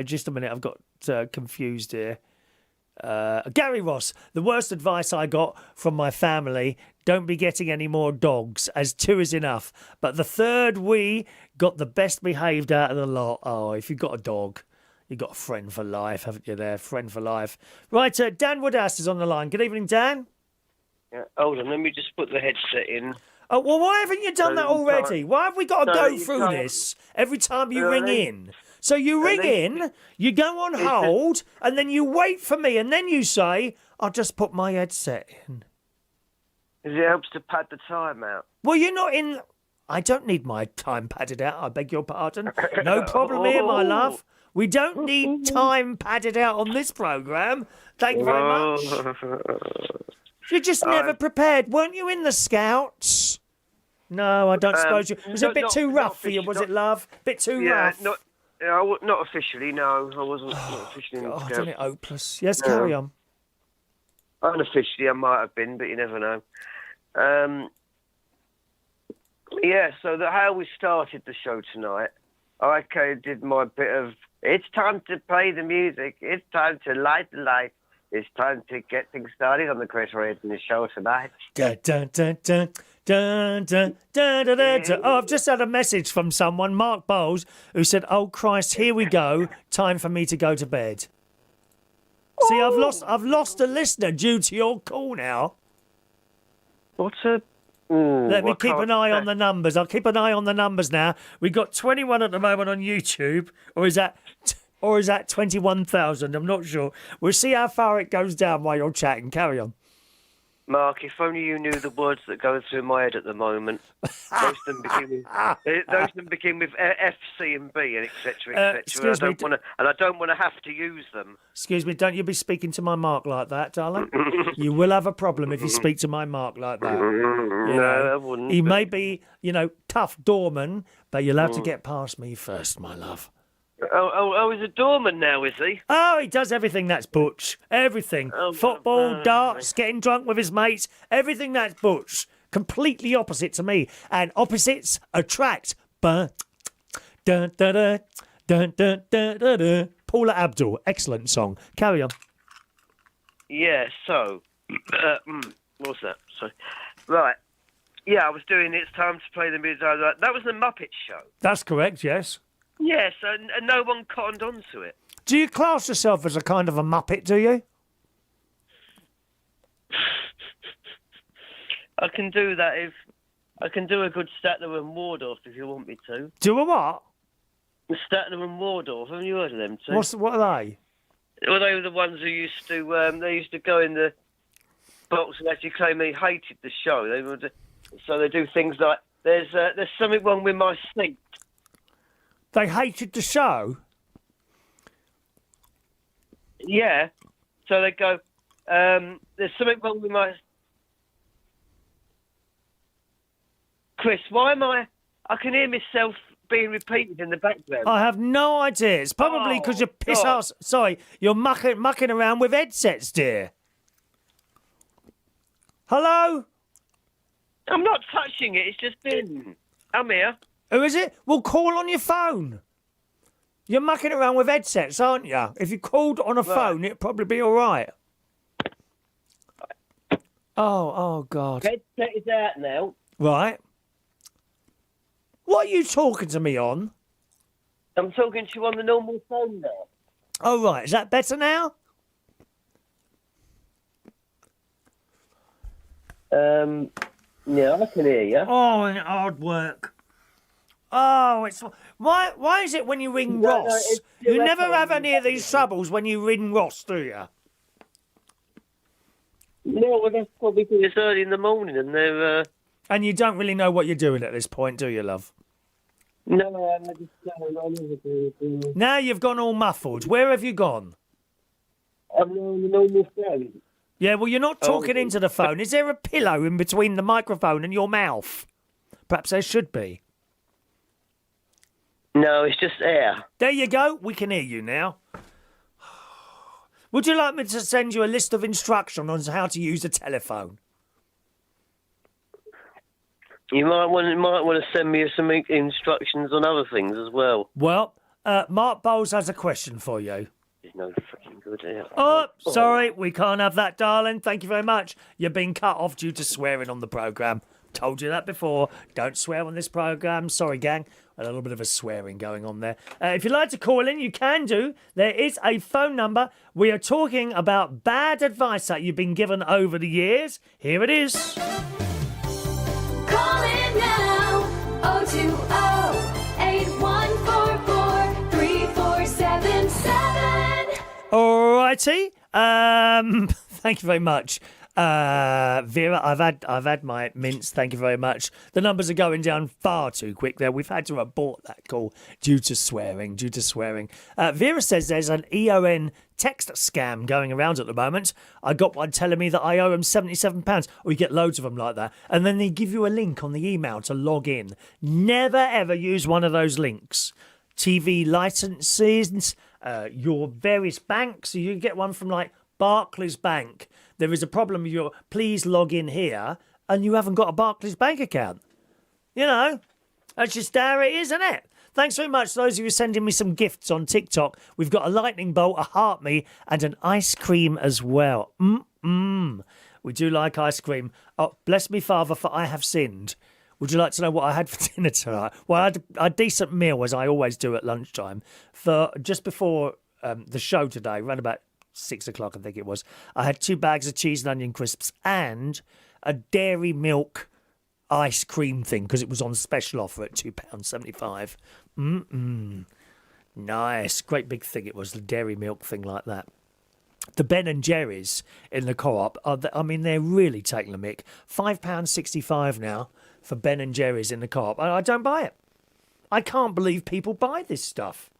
Just a minute. I've got confused here. Gary Ross. The worst advice I got from my family: don't be getting any more dogs, as two is enough. But the third we got the best behaved out of the lot. Oh, if you've got a dog, you've got a friend for life, haven't you? There, friend for life. Right, Dan Woodhouse is on the line. Good evening, Dan. Yeah, hold on, let me just put the headset in. Oh, well, why haven't you done that already? Why have we got to go through this every time you ring in? So you ring in, you go on hold, and then you wait for me, and then you say, I'll just put my headset in. Because it helps to pad the time out. Well, you're not in... I don't need my time padded out, I beg your pardon. No problem here, my love. We don't need time padded out on this programme. Thank you very much. You're just never prepared. Weren't you in the Scouts? No, I don't suppose you... Was it a bit too rough for you, was it, love? Bit too rough? Not officially, no. I wasn't not officially in the Scouts. Isn't it hopeless? Yes, carry on. Unofficially, I might have been, but you never know. So how we started the show tonight, I did my bit of, it's time to play the music, it's time to light the light. It's time to get things started on the Chris Reardon show tonight. Dun, dun, dun, dun, dun, dun, dun, dun, dun, dun. Oh, I've just had a message from someone, Mark Bowles, who said, "Oh Christ, here we go. Time for me to go to bed." See, I've lost a listener due to your call now. What a... Let me keep an eye on the numbers. I'll keep an eye on the numbers now. We've got 21 at the moment on YouTube, or is that 21,000? I'm not sure. We'll see how far it goes down while you're chatting. Carry on. Mark, if only you knew the words that go through my head at the moment. Most of them begin with F, C, and B, and etc. Excuse me. I don't want to have to use them. Excuse me. Don't you be speaking to my Mark like that, darling. You will have a problem if you speak to my Mark like that. I wouldn't. He may be, tough doorman, but you'll have to get past me first, my love. Oh, he's a doorman now, is he? Oh, he does everything that's Butch. Everything. Football, darts, getting drunk with his mates. Everything that's Butch. Completely opposite to me. And opposites attract. Dun, dun, dun, dun, dun, dun, dun. Paula Abdul. Excellent song. Carry on. Yeah, so... what's that? Sorry. Right. Yeah, I was doing It's Time to Play the Music. That was the Muppet Show. That's correct, yes. Yes, and no one cottoned on to it. Do you class yourself as a kind of a Muppet, do you? I can do that if I can do a good Statler and Wardorf if you want me to. Do a what? Statler and Wardorf, haven't you heard of them too? What are they? Well, they were the ones who used to, they used to go in the box and actually claim they hated the show. So they do things like, there's something wrong with my seat. They hated the show? Yeah. So they go, there's something wrong with my... Chris, why am I can hear myself being repeated in the background. I have no idea. It's probably because you're piss God. ass. Sorry, you're mucking around with headsets, dear. Hello? I'm not touching it. It's just been. I'm here. Who is it? Well, call on your phone. You're mucking around with headsets, aren't you? If you called on a phone, it'd probably be all right. Oh, God. Headset is out now. Right. What are you talking to me on? I'm talking to you on the normal phone now. Oh, right. Is that better now? Yeah, I can hear you. Oh, hard work. Oh, it's why is it when you ring No, Ross, it's you still never echoing have any of these troubles when you ring Ross, do you? No, well, that's probably because it's early in the morning and they're... And you don't really know what you're doing at this point, do you, love? No, I just don't know. Now you've gone all muffled. Where have you gone? I'm on the normal phone. Yeah, well, you're not talking into the phone. Is there a pillow in between the microphone and your mouth? Perhaps there should be. No, it's just air. There you go. We can hear you now. Would you like me to send you a list of instructions on how to use a telephone? You might want to send me some instructions on other things as well. Well, Mark Bowles has a question for you. There's no fucking good air. Oh, sorry, we can't have that, darling. Thank you very much. You've been cut off due to swearing on the programme. Told you that before. Don't swear on this programme. Sorry, gang. A little bit of a swearing going on there. If you'd like to call in, you can do. There is a phone number. We are talking about bad advice that you've been given over the years. Here it is. Call in now. 020-8144-3477. All righty. Thank you very much. Vera, I've had my mints. Thank you very much. The numbers are going down far too quick there. We've had to abort that call due to swearing. Vera says there's an EON text scam going around at the moment. I got one telling me that I owe him £77. Or you get loads of them like that. And then they give you a link on the email to log in. Never ever use one of those links. TV licenses, your various banks. You get one from like Barclays Bank. There is a problem with your please log in here and you haven't got a Barclays Bank account. You know, that's just how it is, isn't it? Thanks very much to those of you who are sending me some gifts on TikTok. We've got a lightning bolt, a heart me, and an ice cream as well. We do like ice cream. Oh, bless me, Father, for I have sinned. Would you like to know what I had for dinner tonight? Well, I had a decent meal, as I always do at lunchtime. For just before the show today, around about 6 o'clock, I think it was, I had 2 bags of cheese and onion crisps and a dairy milk ice cream thing because it was on special offer at £2.75. Nice. Great big thing it was, the dairy milk thing like that. The Ben and Jerry's in the co-op, they're really taking the mick. £5.65 now for Ben and Jerry's in the co-op. I don't buy it. I can't believe people buy this stuff.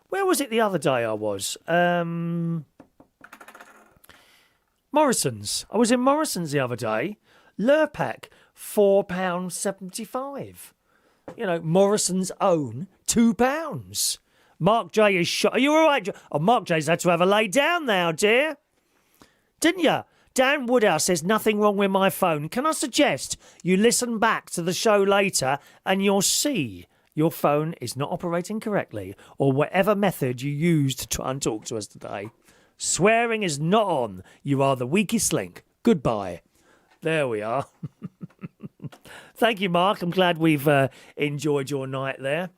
Where was it the other day I was? Morrison's. I was in Morrison's the other day. Lurpak, £4.75. You know, Morrison's own £2. Mark J is shot. Are you all right? Oh, Mark J's had to have a lay down now, dear. Didn't you? Dan Woodhouse says nothing wrong with my phone. Can I suggest you listen back to the show later and you'll see your phone is not operating correctly or whatever method you used to try and talk to us today. Swearing is not on. You are the weakest link. Goodbye. There we are. Thank you, Mark. I'm glad we've enjoyed your night there.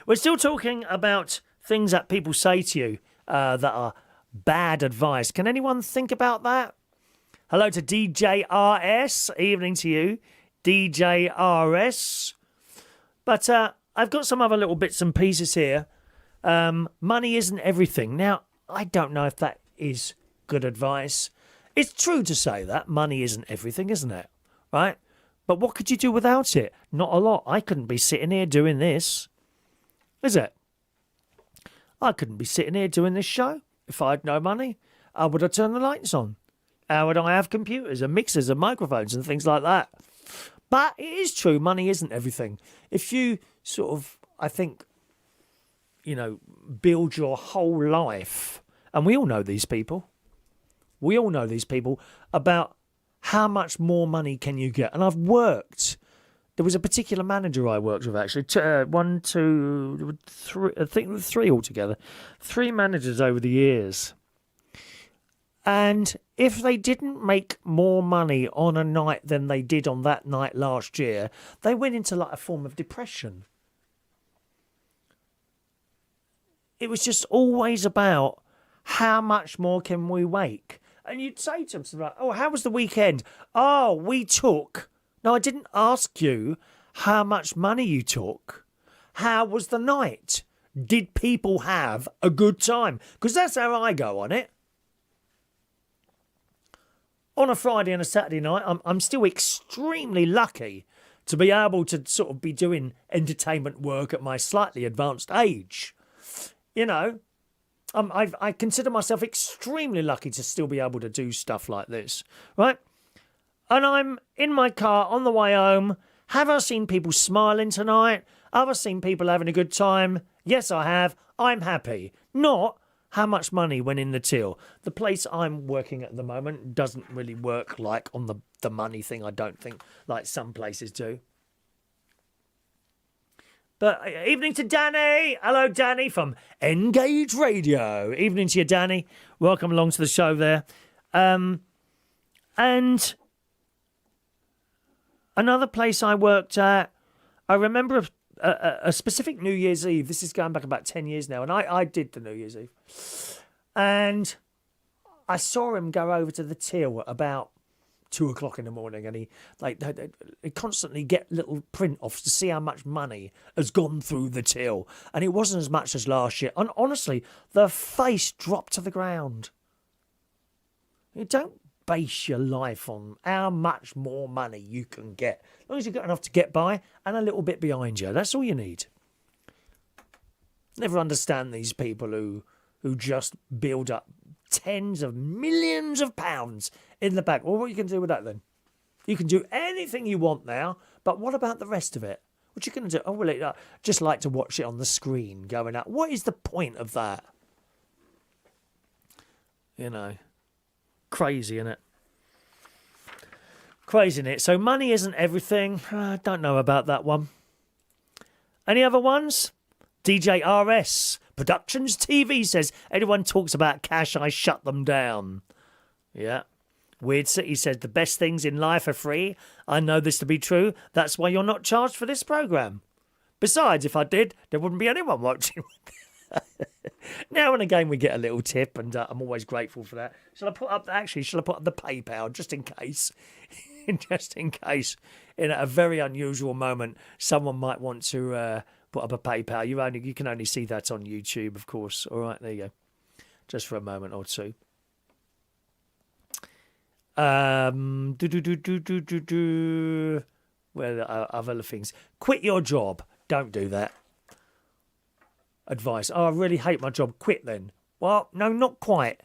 We're still talking about things that people say to you that are bad advice. Can anyone think about that? Hello to DJRS. Evening to you. DJ RS. But I've got some other little bits and pieces here. Money isn't everything. Now, I don't know if that is good advice. It's true to say that money isn't everything, isn't it? Right? But what could you do without it? Not a lot. I couldn't be sitting here doing this. Is it? I couldn't be sitting here doing this show if I had no money. How would I turn the lights on? How would I have computers and mixers and microphones and things like that? But it is true, money isn't everything. If you sort of, I think, build your whole life, and we all know these people. We all know these people about how much more money can you get. And I've worked. There was a particular manager I worked with, actually. 1, 2, 3, I think 3 altogether. 3 managers over the years. And if they didn't make more money on a night than they did on that night last year, they went into like a form of depression. It was just always about how much more can we make? And you'd say to them something like, oh, how was the weekend? Oh, we took. No, I didn't ask you how much money you took. How was the night? Did people have a good time? Because that's how I go on it. On a Friday and a Saturday night, I'm still extremely lucky to be able to sort of be doing entertainment work at my slightly advanced age. I consider myself extremely lucky to still be able to do stuff like this, right? And I'm in my car on the way home. Have I seen people smiling tonight? Have I seen people having a good time? Yes, I have. I'm happy. Not how much money went in the till. The place I'm working at the moment doesn't really work like on the money thing, I don't think, like some places do. But evening to Danny. Hello, Danny from Engage Radio. Evening to you, Danny. Welcome along to the show there. And another place I worked at, I remember a specific New Year's Eve. This is going back about 10 years now. And I did the New Year's Eve. And I saw him go over to the till at about 2 o'clock in the morning, and he constantly get little print offs to see how much money has gone through the till, and it wasn't as much as last year. And honestly, the face dropped to the ground. You don't base your life on how much more money you can get, as long as you've got enough to get by and a little bit behind you. That's all you need. Never understand these people who just build up tens of millions of pounds in the bank. Well, what are you going to do with that then? You can do anything you want now, but what about the rest of it? What you going to do? Oh, well, I just like to watch it on the screen going up. What is the point of that? Crazy, isn't it? Crazy, isn't it? So money isn't everything. I don't know about that one. Any other ones? DJ RS Productions TV says, anyone talks about cash, I shut them down. Yeah. Weird City says, the best things in life are free. I know this to be true. That's why you're not charged for this programme. Besides, if I did, there wouldn't be anyone watching. Now and again we get a little tip, and I'm always grateful for that. Shall I put up the PayPal just in case? Just in case, in a very unusual moment, someone might want to put up a PayPal. You can only see that on YouTube, of course. All right, there you go. Just for a moment or two. Well, other things. Quit your job. Don't do that. Advice. Oh, I really hate my job. Quit then. Well, no, not quite.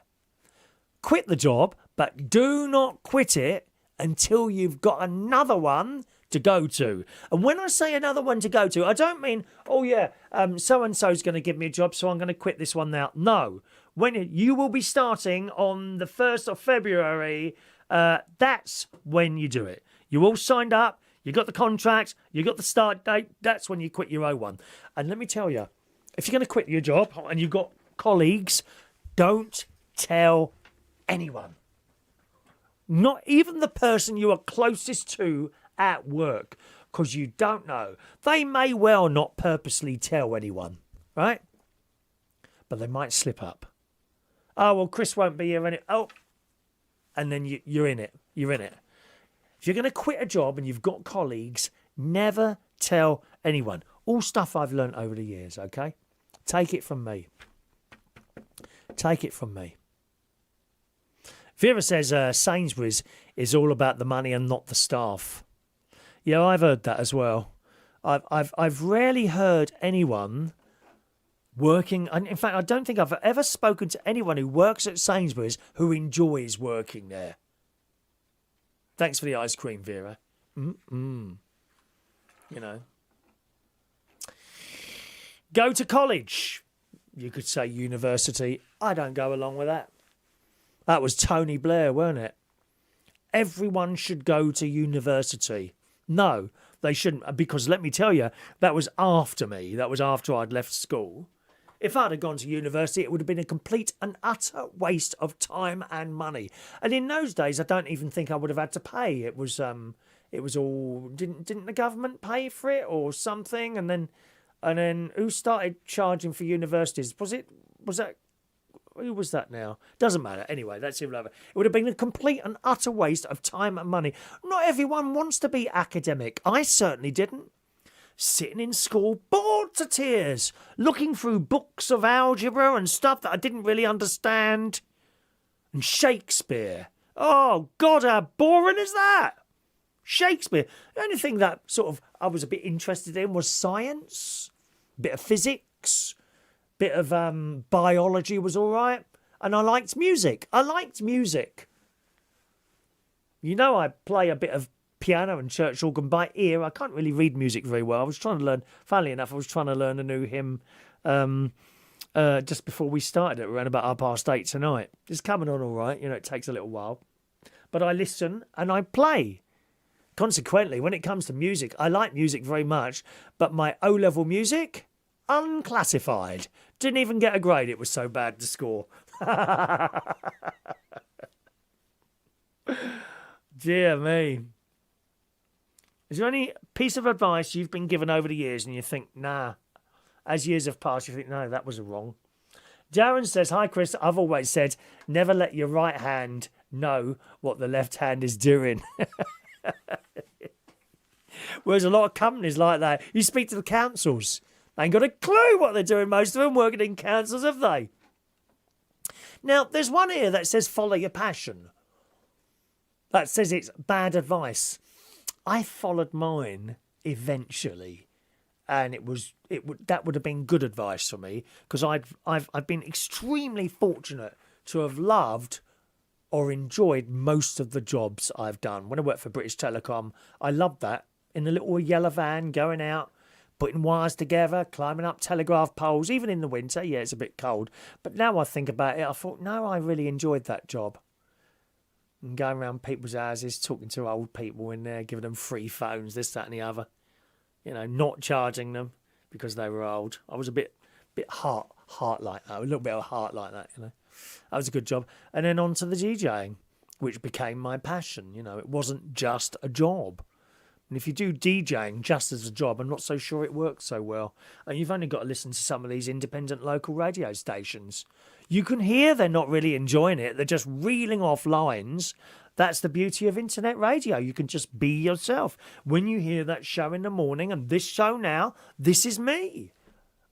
Quit the job, but do not quit it until you've got another one to go to. And when I say another one to go to, I don't mean, oh yeah, so-and-so's going to give me a job, so I'm going to quit this one now. No. When you will be starting on the 1st of February, that's when you do it. You all signed up, you got the contract, you got the start date, that's when you quit your own one. And let me tell you, if you're going to quit your job and you've got colleagues, don't tell anyone. Not even the person you are closest to at work, because you don't know. They may well not purposely tell anyone, right? But they might slip up. Oh, well, Chris won't be here. And then you're in it. You're in it. If you're going to quit a job and you've got colleagues, never tell anyone. All stuff I've learnt over the years, okay? Take it from me. Take it from me. Vera says Sainsbury's is all about the money and not the staff. Yeah, I've heard that as well. I've rarely heard anyone working, and in fact, I don't think I've ever spoken to anyone who works at Sainsbury's who enjoys working there. Thanks for the ice cream, Vera. You know. Go to college. You could say university. I don't go along with that. That was Tony Blair, weren't it? Everyone should go to university. No, they shouldn't, because let me tell you, that was after me. That was after I'd left school. If I'd have gone to university, it would have been a complete and utter waste of time and money. And in those days, I don't even think I would have had to pay. It was all, didn't the government pay for it or something? And then who started charging for universities? Who was that now? Doesn't matter. Anyway, that's irrelevant. It would have been a complete and utter waste of time and money. Not everyone wants to be academic. I certainly didn't. Sitting in school, bored to tears, looking through books of algebra and stuff that I didn't really understand. And Shakespeare. Oh, God, how boring is that? Shakespeare. The only thing that sort of I was a bit interested in was science, a bit of physics, bit of biology was all right, and I liked music. You know, I play a bit of piano and church organ by ear. I can't really read music very well. I was trying to learn, funnily enough, I was trying to learn a new hymn just before we started it, around about 8:30 tonight. It's coming on all right. You know, it takes a little while. But I listen and I play. Consequently, when it comes to music, I like music very much, but my O-level music, unclassified. Didn't even get a grade. It was so bad to score. Dear me. Is there any piece of advice you've been given over the years and you think, nah, as years have passed, you think, no, that was wrong? Darren says, hi, Chris. I've always said, never let your right hand know what the left hand is doing. Whereas a lot of companies like that, you speak to the councils, they ain't got a clue what they're doing. Most of them working in councils, have they? Now, there's one here that says follow your passion. That says it's bad advice. I followed mine eventually, and that would have been good advice for me, because I've been extremely fortunate to have loved or enjoyed most of the jobs I've done. When I worked for British Telecom, I loved that. In the little yellow van, going out, putting wires together, climbing up telegraph poles, even in the winter. Yeah, it's a bit cold. But now I think about it, I thought, no, I really enjoyed that job. And going around people's houses, talking to old people in there, giving them free phones, this, that and the other. You know, not charging them because they were old. I was a bit heart like that, a little bit of heart like that, you know. That was a good job. And then on to the DJing, which became my passion. You know, it wasn't just a job. And if you do DJing just as a job, I'm not so sure it works so well. And you've only got to listen to some of these independent local radio stations. You can hear they're not really enjoying it. They're just reeling off lines. That's the beauty of internet radio. You can just be yourself. When you hear that show in the morning and this show now, this is me.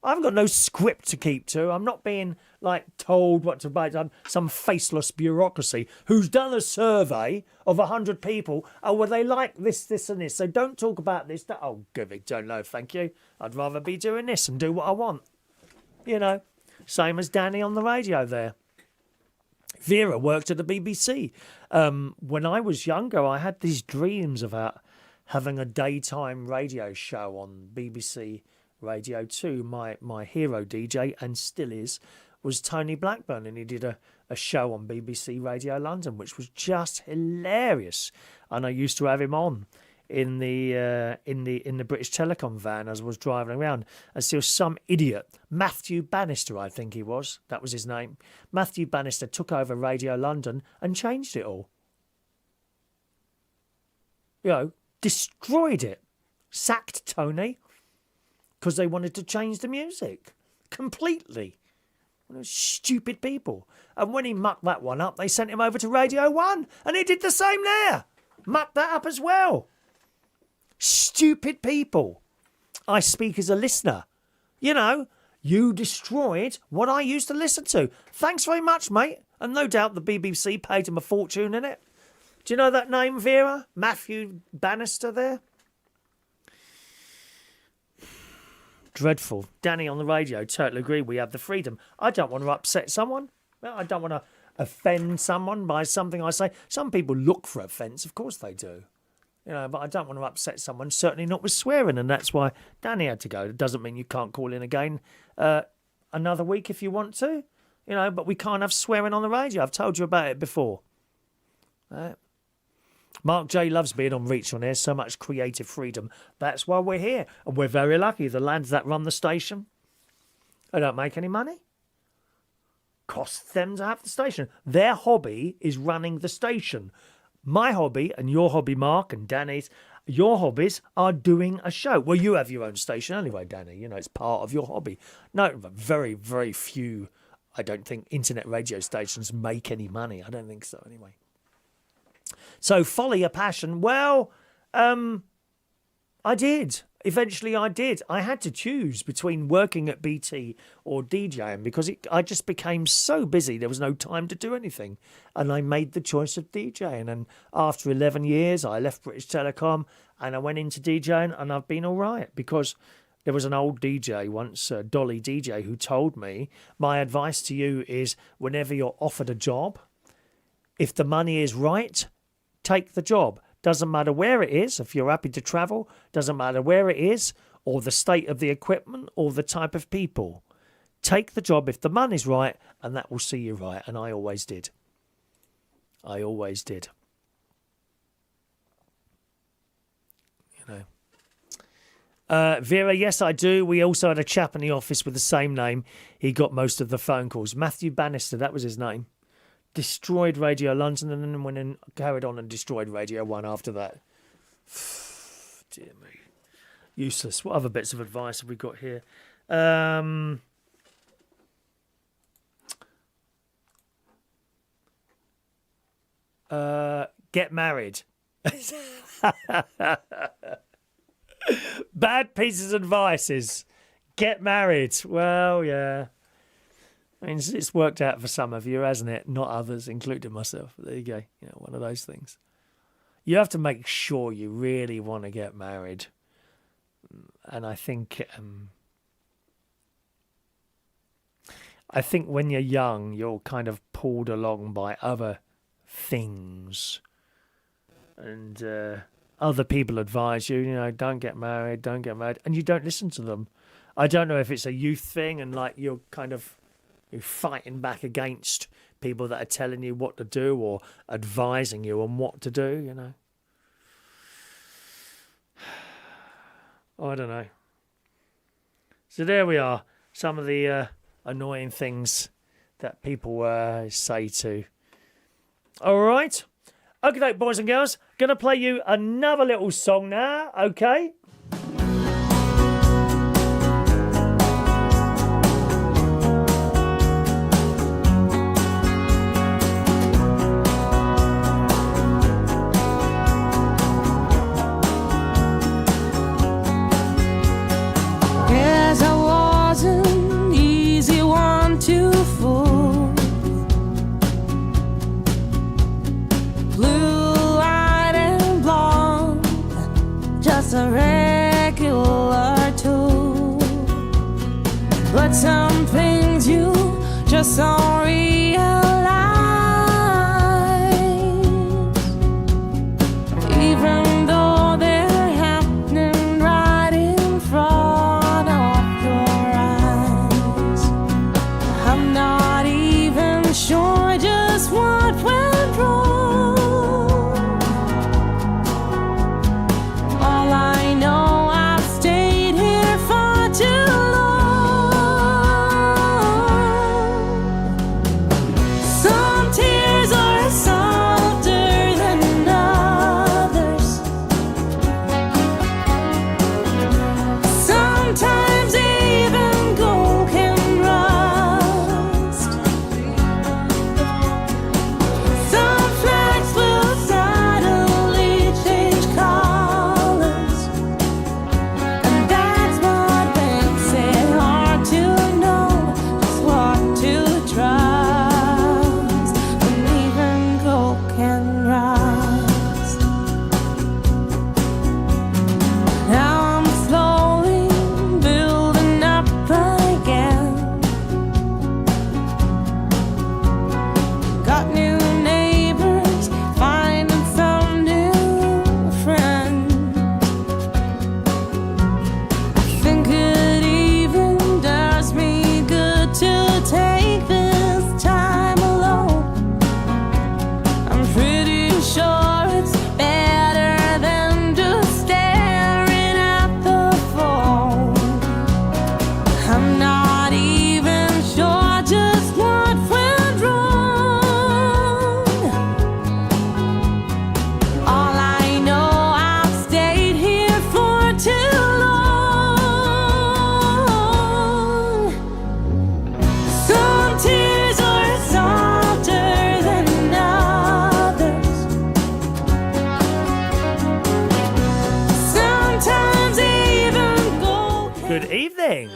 I haven't got no script to keep to. I'm not being told what to buy. I'm some faceless bureaucracy who's done a survey of 100 people. Oh, well, they like this, this and this. So don't talk about this. That. Oh, good. Don't know. Thank you. I'd rather be doing this and do what I want. You know, same as Danny on the radio there. Vera worked at the BBC. When I was younger, I had these dreams about having a daytime radio show on BBC Radio 2. My hero DJ, and still is, was Tony Blackburn, and he did a show on BBC Radio London, which was just hilarious. And I used to have him on in the British Telecom van as I was driving around. And still some idiot, Matthew Bannister, I think he was, that was his name. Matthew Bannister took over Radio London and changed it all. You know, destroyed it. Sacked Tony because they wanted to change the music completely. Stupid people. And when he mucked that one up, they sent him over to Radio 1, and he did the same there. mucked that up as well. Stupid people. I speak as a listener. You know, you destroyed what I used to listen to. Thanks very much, mate. And no doubt the BBC paid him a fortune in it. Do you know that name, Vera? Matthew Bannister there? Dreadful. Danny on the radio, totally agree. We have the freedom. I don't want to upset someone. I don't want to offend someone by something I say. Some people look for offence, of course they do. You know, but I don't want to upset someone, certainly not with swearing, and that's why Danny had to go. It doesn't mean you can't call in again another week if you want to, you know, but we can't have swearing on the radio. I've told you about it before. Mark J loves being on Reach on Air, so much creative freedom. That's why we're here, and we're very lucky. The lads that run the station, they don't make any money. Costs them to have the station. Their hobby is running the station. My hobby and your hobby, Mark, and Danny's, your hobbies are doing a show. Well, you have your own station anyway, Danny. You know, it's part of your hobby. No, but very, very few, I don't think, internet radio stations make any money. I don't think so, anyway. So, folly, a passion. Well, I did. Eventually, I did. I had to choose between working at BT or DJing because I just became so busy. There was no time to do anything. And I made the choice of DJing. And after 11 years, I left British Telecom and I went into DJing, and I've been all right because there was an old DJ once, Dolly DJ, who told me, my advice to you is whenever you're offered a job, if the money is right, take the job. Doesn't matter where it is, if you're happy to travel, doesn't matter where it is, or the state of the equipment, or the type of people. Take the job if the money's right, and that will see you right. And I always did. I always did. You know. Vera, yes, I do. We also had a chap in the office with the same name. He got most of the phone calls. Matthew Bannister, that was his name. Destroyed Radio London and then went and carried on and destroyed Radio 1 after that. Dear me. Useless. What other bits of advice have we got here? Get married. Bad pieces of advice is get married. Well, yeah. I mean, it's worked out for some of you, hasn't it? Not others, including myself. There you go. You know, one of those things. You have to make sure you really want to get married. And I think when you're young, you're kind of pulled along by other things. And other people advise you, you know, don't get married. And you don't listen to them. I don't know if it's a youth thing and like you're fighting back against people that are telling you what to do or advising you on what to do, you know. I don't know. So there we are. Some of the annoying things that people say to. All right. Okay, boys and girls. Going to play you another little song now, okay? A regular tool, but some things you just don't realize. Even though they're happening right in front of your eyes, I'm not even sure just what went wrong. Good evening.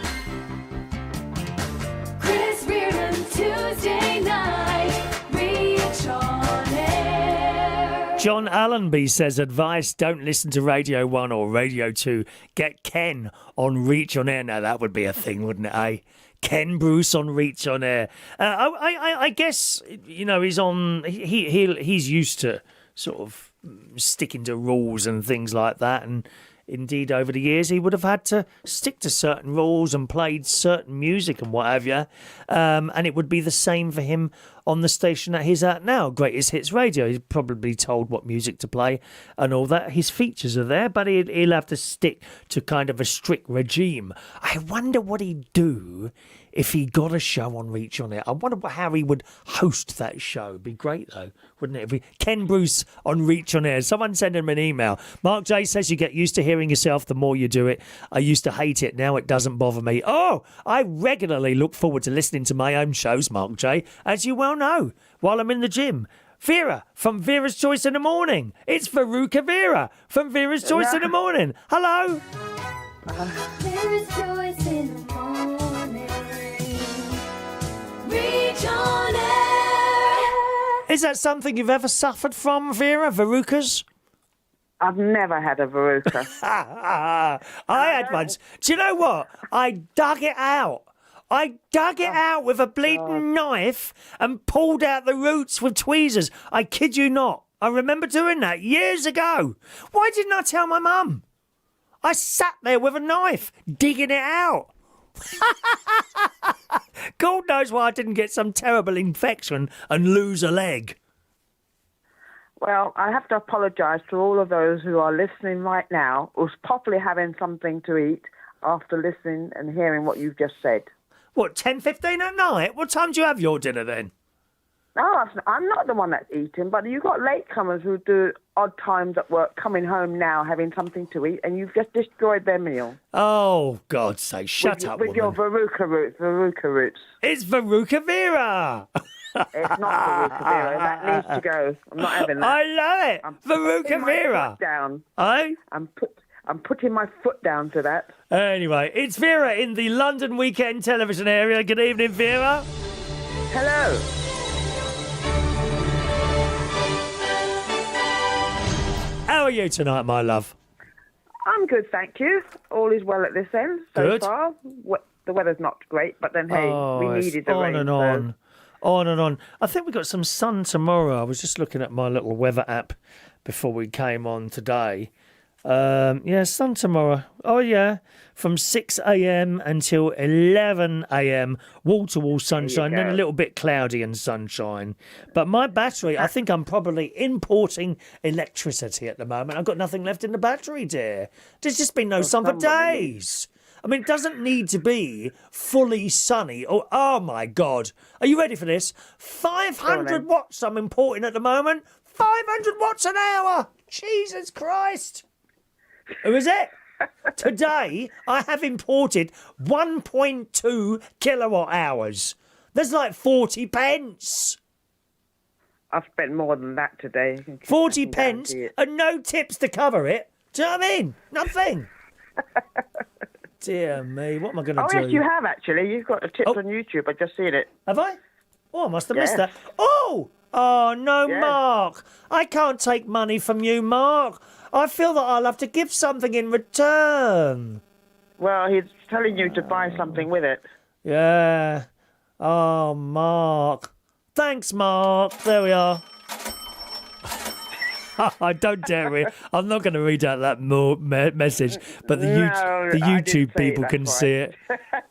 Chris Reardon, Tuesday night, reach on air. John Allenby says, advice, don't listen to Radio 1 or Radio 2. Get Ken on Reach on Air. Now, that would be a thing, wouldn't it, eh? Ken Bruce on Reach on Air. I guess, you know, he's used to sort of sticking to rules and things like that. And indeed, over the years, he would have had to stick to certain rules and played certain music and what have you. And it would be the same for him on the station that he's at now, Greatest Hits Radio. He's probably told what music to play and all that. His features are there, but he'll have to stick to kind of a strict regime. I wonder what he'd do if he got a show on Reach on It. I wonder how he would host that show. It'd be great, though, wouldn't it? Ken Bruce on Reach on Air. Someone send him an email. Mark J says you get used to hearing yourself the more you do it. I used to hate it. Now it doesn't bother me. Oh, I regularly look forward to listening to my own shows, Mark J, as you well know, while I'm in the gym. Vera from Vera's Choice in the Morning. It's Veruca Vera from Vera's Choice in the Morning. Hello. There is choice in the morning. Reach on air. Is that something you've ever suffered from, Vera? Verucas? I've never had a Veruca. I had once. Do you know what? I dug it out. I dug it out with a bleeding knife and pulled out the roots with tweezers. I kid you not. I remember doing that years ago. Why didn't I tell my mum? I sat there with a knife, digging it out. God knows why I didn't get some terrible infection and lose a leg. Well, I have to apologise to all of those who are listening right now who's probably having something to eat after listening and hearing what you've just said. What, 10:15 at night? What time do you have your dinner then? No, I'm not the one that's eating, but you've got latecomers who do odd times at work, coming home now, having something to eat, and you've just destroyed their meal. Oh, God's sake, shut up, with woman. your Veruca roots. It's Veruca Vera. It's not Veruca Vera. That needs to go. I'm not having that. I love it. I'm putting Veruca my Vera. foot down. Eh? I'm putting my foot down to that. Anyway, it's Vera in the London Weekend television area. Good evening, Vera. Hello. How are you tonight, my love? I'm good, thank you. All is well at this end so Good. far. The weather's not great, but then, hey, we it's needed the on rain. and so- on. On and on. I think we got some sun tomorrow. I was just looking at my little weather app before we came on today. Yeah, sun tomorrow. Oh, yeah. From 6 a.m. until 11 a.m. Wall-to-wall sunshine, then a little bit cloudy and sunshine. But my battery, I think I'm probably importing electricity at the moment. I've got nothing left in the battery, dear. There's just been no sun for days. I mean, it doesn't need to be fully sunny. Oh, my God. Are you ready for this? 500 watts I'm importing at the moment. 500 watts an hour. Jesus Christ. Who is it? Today, I have imported 1.2 kilowatt hours. There's like 40 pence. I've spent more than that today. 40 pence and no tips to cover it. Do you know what I mean? Nothing. Dear me, what am I going to do? Oh, yes, you have, actually. You've got a tip on YouTube. I've just seen it. Have I? Oh, I must have missed Yes. that. Oh, no, Yes. Mark. I can't take money from you, Mark. I feel that I'll have to give something in return. Well, he's telling you to buy something with it. Yeah. Oh, Mark. Thanks, Mark. There we are. I don't dare read. I'm not going to read out that message, but the No, the I didn't YouTube say it, people that's can right. see it.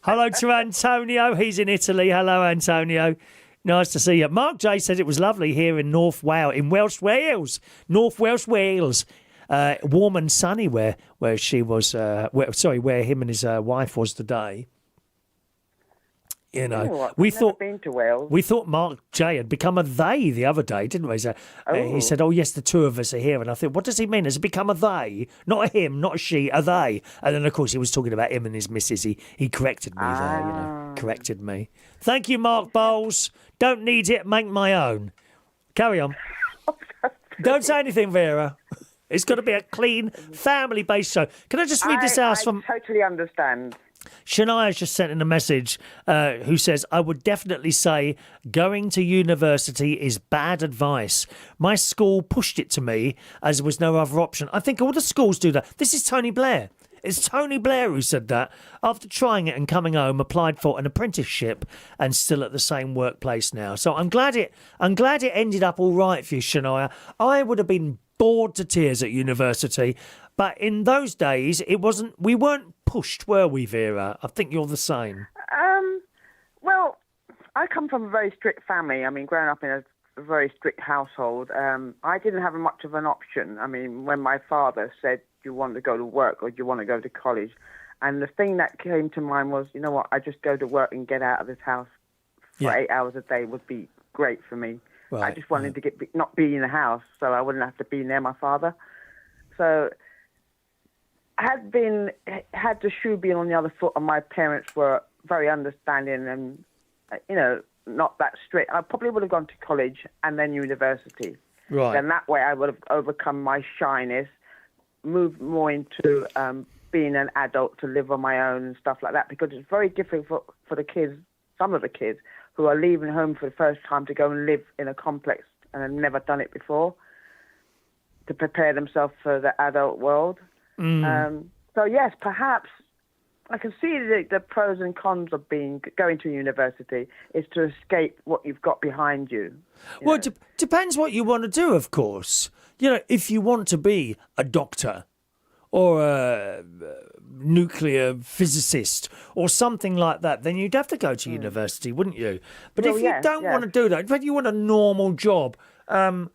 Hello to Antonio. He's in Italy. Hello, Antonio. Nice to see you. Mark J said it was lovely here in North Wales, North Welsh Wales. Warm and sunny where she was. Where him and his wife was today. You know, I've we never thought been to Wales. we thought Mark J had become a they the other day, didn't we? So, he said, "Oh yes, the two of us are here," and I thought, "What does he mean? Has it become a they? Not a him, not a she, a they?" And then, of course, he was talking about him and his missus. He corrected me there, you know, corrected me. Thank you, Mark Bowles. Don't need it. Make my own. Carry on. Don't say anything, Vera. It's got to be a clean, family-based show. Can I just read this out from? I totally understand. Shania's just sent in a message who says, I would definitely say going to university is bad advice. My school pushed it to me as there was no other option. I think all the schools do that. This is Tony Blair. It's Tony Blair who said that. After trying it and coming home, applied for an apprenticeship and still at the same workplace now. So I'm glad it ended up all right for you, Shania. I would have been bored to tears at university, but in those days we weren't pushed, were we, Vera? I think you're the same. Well, I come from a very strict family. I mean, growing up in a very strict household, I didn't have much of an option. I mean, when my father said, do you want to go to work or do you want to go to college? And the thing that came to mind was, you know what, I just go to work and get out of this house for 8 hours a day would be great for me. Right, I just wanted to not be in the house so I wouldn't have to be near my father. So had the shoe been on the other foot and my parents were very understanding and, not that strict, I probably would have gone to college and then university. Right. Then that way I would have overcome my shyness, moved more into being an adult to live on my own and stuff like that, because it's very difficult for the kids, some of the kids, who are leaving home for the first time to go and live in a complex and have never done it before, to prepare themselves for the adult world. So yes, perhaps I can see the pros and cons of going to university is to escape what you've got behind you. Well, it depends what you want to do, of course. If you want to be a doctor or a nuclear physicist or something like that, then you'd have to go to university, wouldn't you? But if you don't want to do that, if you want a normal job, for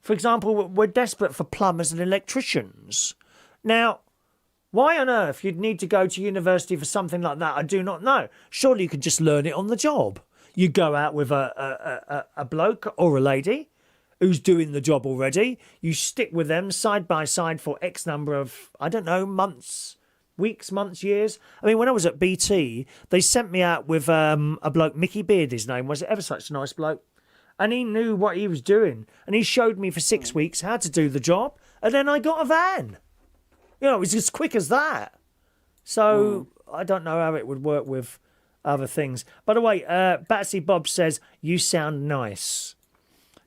example, we're desperate for plumbers and electricians. Now, why on earth you'd need to go to university for something like that, I do not know. Surely you could just learn it on the job. You go out with a bloke or a lady who's doing the job already. You stick with them side by side for X number of, I don't know, months, weeks, months, years. I mean, when I was at BT, they sent me out with a bloke, Mickey Beard, his name was, ever such a nice bloke. And he knew what he was doing. And he showed me for 6 weeks how to do the job. And then I got a van. It was as quick as that. So I don't know how it would work with other things. By the way, Batsy Bob says, you sound nice.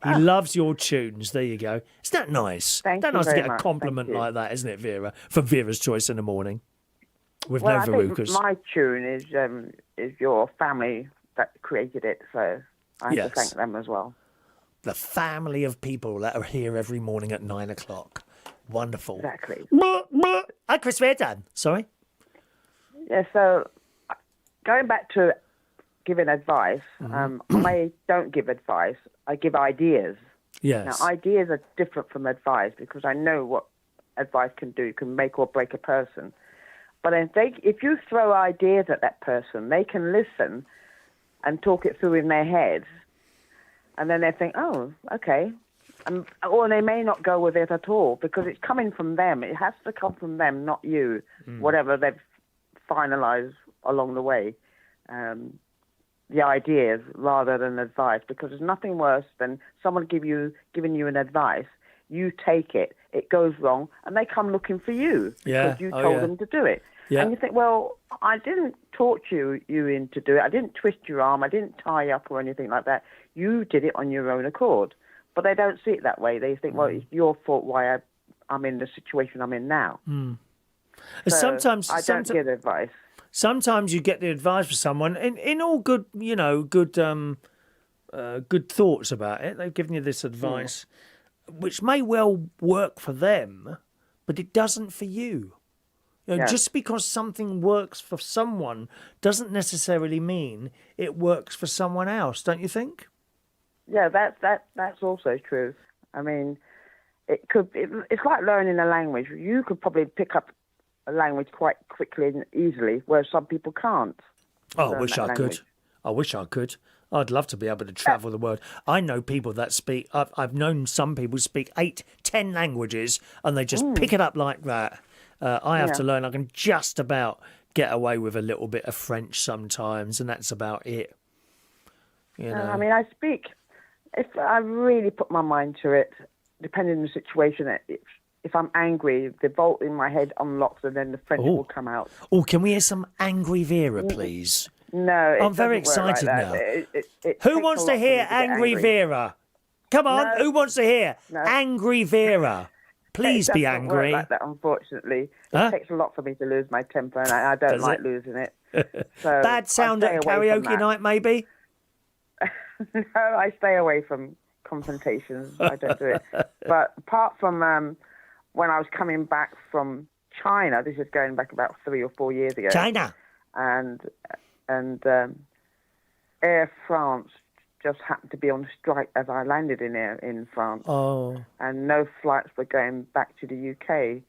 He loves your tunes. There you go. Isn't that nice? Thank That's you nice to very get a much. compliment Thank you. like that, isn't it, Vera? For Vera's Choice in the morning. With Well, no I think verrucas. my tune is your family that created it, so I have Yes. to thank them as well. The family of people that are here every morning at 9 o'clock. Wonderful. Exactly. Hi, Chris Reardon. Sorry? Yeah, so going back to giving advice, I don't give advice, I give ideas. Yes. Now, ideas are different from advice because I know what advice can do, can make or break a person. But if you throw ideas at that person, they can listen and talk it through in their heads, and then they think, oh, okay. Or they may not go with it at all because it's coming from them. It has to come from them, not you, whatever they've finalised along the way. The ideas rather than advice, because there's nothing worse than someone giving you an advice, you take it, it goes wrong, and they come looking for you because you told them to do it. Yeah. And you think, well, I didn't torture you into do it. I didn't twist your arm. I didn't tie you up or anything like that. You did it on your own accord. But they don't see it that way. They think, well, it's your fault why I'm in the situation I'm in now. So Sometimes I don't give advice. Sometimes you get the advice for someone in all good, good thoughts about it. They've given you this advice, which may well work for them, but it doesn't for you. Just because something works for someone doesn't necessarily mean it works for someone else, don't you think? Yeah, that's also true. I mean, it's like learning a language. You could probably pick up a language quite quickly and easily, where some people can't. Oh, I wish I could. I wish I could. I'd love to be able to travel the world. I know people that speak, I've known some people speak 8, 10 languages and they just pick it up like that. I have to learn. I can just about get away with a little bit of French sometimes, and that's about it. I mean, I speak, if I really put my mind to it, depending on the situation, if I'm angry, the bolt in my head unlocks and then the French will come out. Oh, can we hear some Angry Vera, please? No, I'm very excited now. Who wants to hear Angry Vera? Come on, No. who wants to hear No. Angry Vera? Please It be doesn't work angry. like that, unfortunately. Huh? It takes a lot for me to lose my temper, and I don't Does like it? losing it. So Bad sound I at stay away from karaoke that. night, maybe? No, I stay away from confrontations. I don't do it. But apart from when I was coming back from China, this is going back about 3 or 4 years ago. China. And Air France just happened to be on strike as I landed in France. Oh. And no flights were going back to the UK.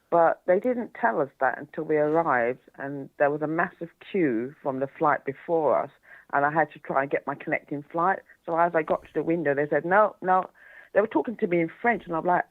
But they didn't tell us that until we arrived, and there was a massive queue from the flight before us, and I had to try and get my connecting flight. So as I got to the window, they said, no. They were talking to me in French, and I'm like,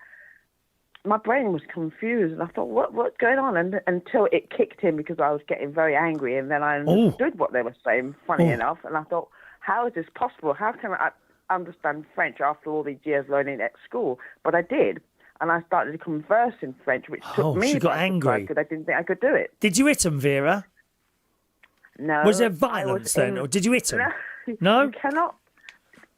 my brain was confused, and I thought, what's going on? And until it kicked in, because I was getting very angry, and then I understood what they were saying, funny enough, and I thought, how is this possible? How can I understand French after all these years learning at school? But I did. And I started to converse in French, which took me she got by angry. because I didn't think I could do it. Did you hit him, Vera? No. Was there I violence was then, in- or did you hit him? No. No? You cannot.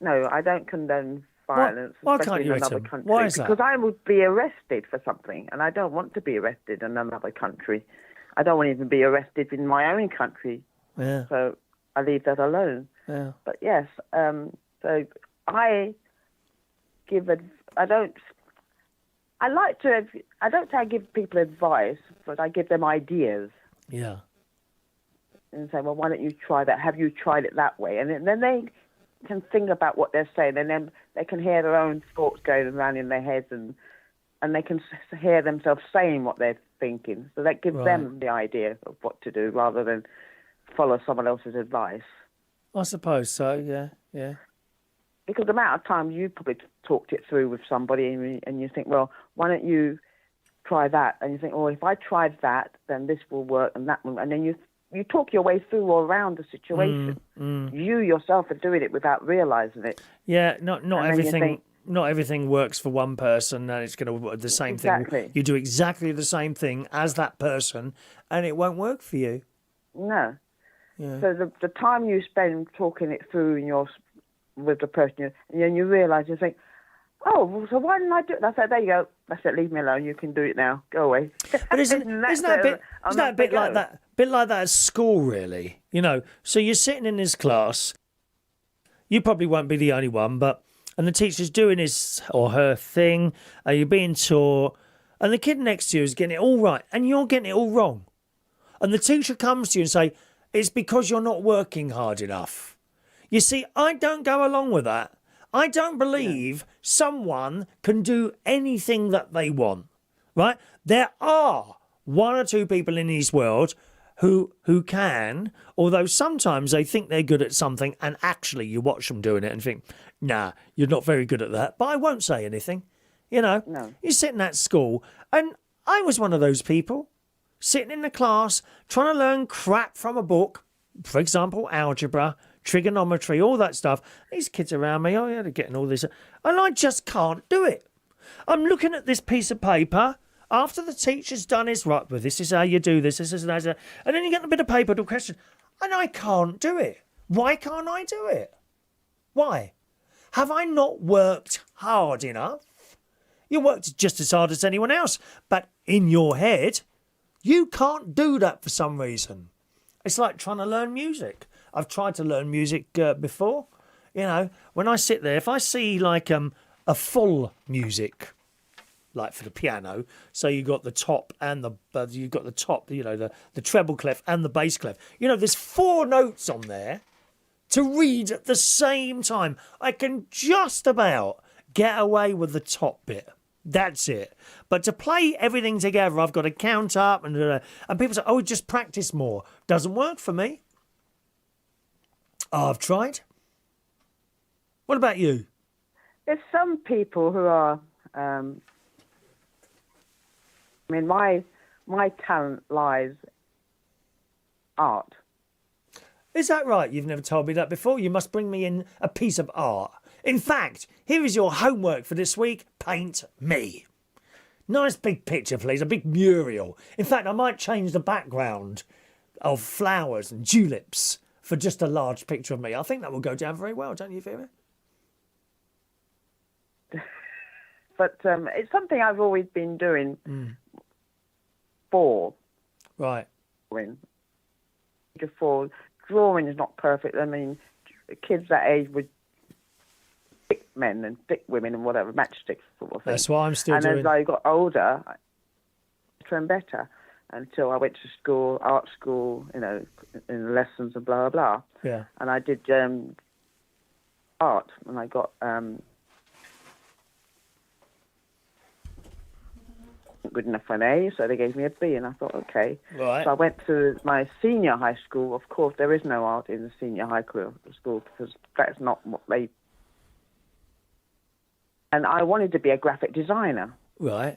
No, I don't condone violence. Why especially can't you in hit another him? country. Why is that? Because I would be arrested for something, and I don't want to be arrested in another country. I don't want to even be arrested in my own country. Yeah. So I leave that alone. Yeah. But yes, so I give I don't say I give people advice, but I give them ideas Yeah. and say, well, why don't you try that? Have you tried it that way? And then they can think about what they're saying, and then they can hear their own thoughts going around in their heads, and they can hear themselves saying what they're thinking. So that gives them the idea of what to do rather than follow someone else's advice. I suppose so, yeah. Because the amount of time you probably talked it through with somebody and you think, well, why don't you try that? And you think, oh, if I tried that, then this will work and that will. And then you talk your way through or around the situation. You yourself are doing it without realising it. Yeah, not And then you everything. think- Not everything works for one person, and it's going to work the same Exactly. thing. You do exactly the same thing as that person, and it won't work for you. No. Yeah. So the time you spend talking it through with the person, and then you realise, you think, oh, well, so why didn't I do it? I said, there you go. That's it. Leave me alone. You can do it now. Go away. But isn't that a bit like that? Bit like that at school, really. You know. So you're sitting in this class. You probably won't be the only one, and the teacher's doing his or her thing. You're being taught, and the kid next to you is getting it all right, and you're getting it all wrong. And the teacher comes to you and say, it's because you're not working hard enough. You see, I don't go along with that. I don't believe someone can do anything that they want, right? There are one or two people in this world who can, although sometimes they think they're good at something and actually you watch them doing it and think, nah, you're not very good at that. But I won't say anything, you know. No. You're sitting at school, and I was one of those people, sitting in the class, trying to learn crap from a book, for example, algebra, trigonometry, all that stuff. These kids around me, oh yeah, they're getting all this. And I just can't do it. I'm looking at this piece of paper after the teacher's done his right, but this is how you do this is that. And then you get a bit of paper to question, and I can't do it. Why can't I do it? Why? Have I not worked hard enough? You worked just as hard as anyone else, but in your head, you can't do that for some reason. It's like trying to learn music. I've tried to learn music before. You know, when I sit there, if I see like a full music, like for the piano, so you got the top and you got the top, you know, the treble clef and the bass clef. You know, there's 4 notes on there to read at the same time. I can just about get away with the top bit. That's it. But to play everything together, I've got to count up and people say, oh, just practice more. Doesn't work for me. I've tried. What about you? There's some people who are. I mean, my talent lies art. Is that right? You've never told me that before. You must bring me in a piece of art. In fact, here is your homework for this week. Paint me. Nice big picture, please. A big mural. In fact, I might change the background of flowers and tulips for just a large picture of me. I think that will go down very well, don't you, Vera? But it's something I've always been doing for Right. before. Drawing is not perfect. I mean, kids that age would thick men and thick women and whatever, matchsticks sort of thing. That's what I'm still and doing. as I got older, better and better, until I went to school, art school, you know, in lessons and blah, blah, blah. Yeah. And I did art, and I got good enough for an A, so they gave me a B, and I thought, okay. Right. So I went to my senior high school. Of course, there is no art in the senior high school because that's not what they... And I wanted to be a graphic designer. Right.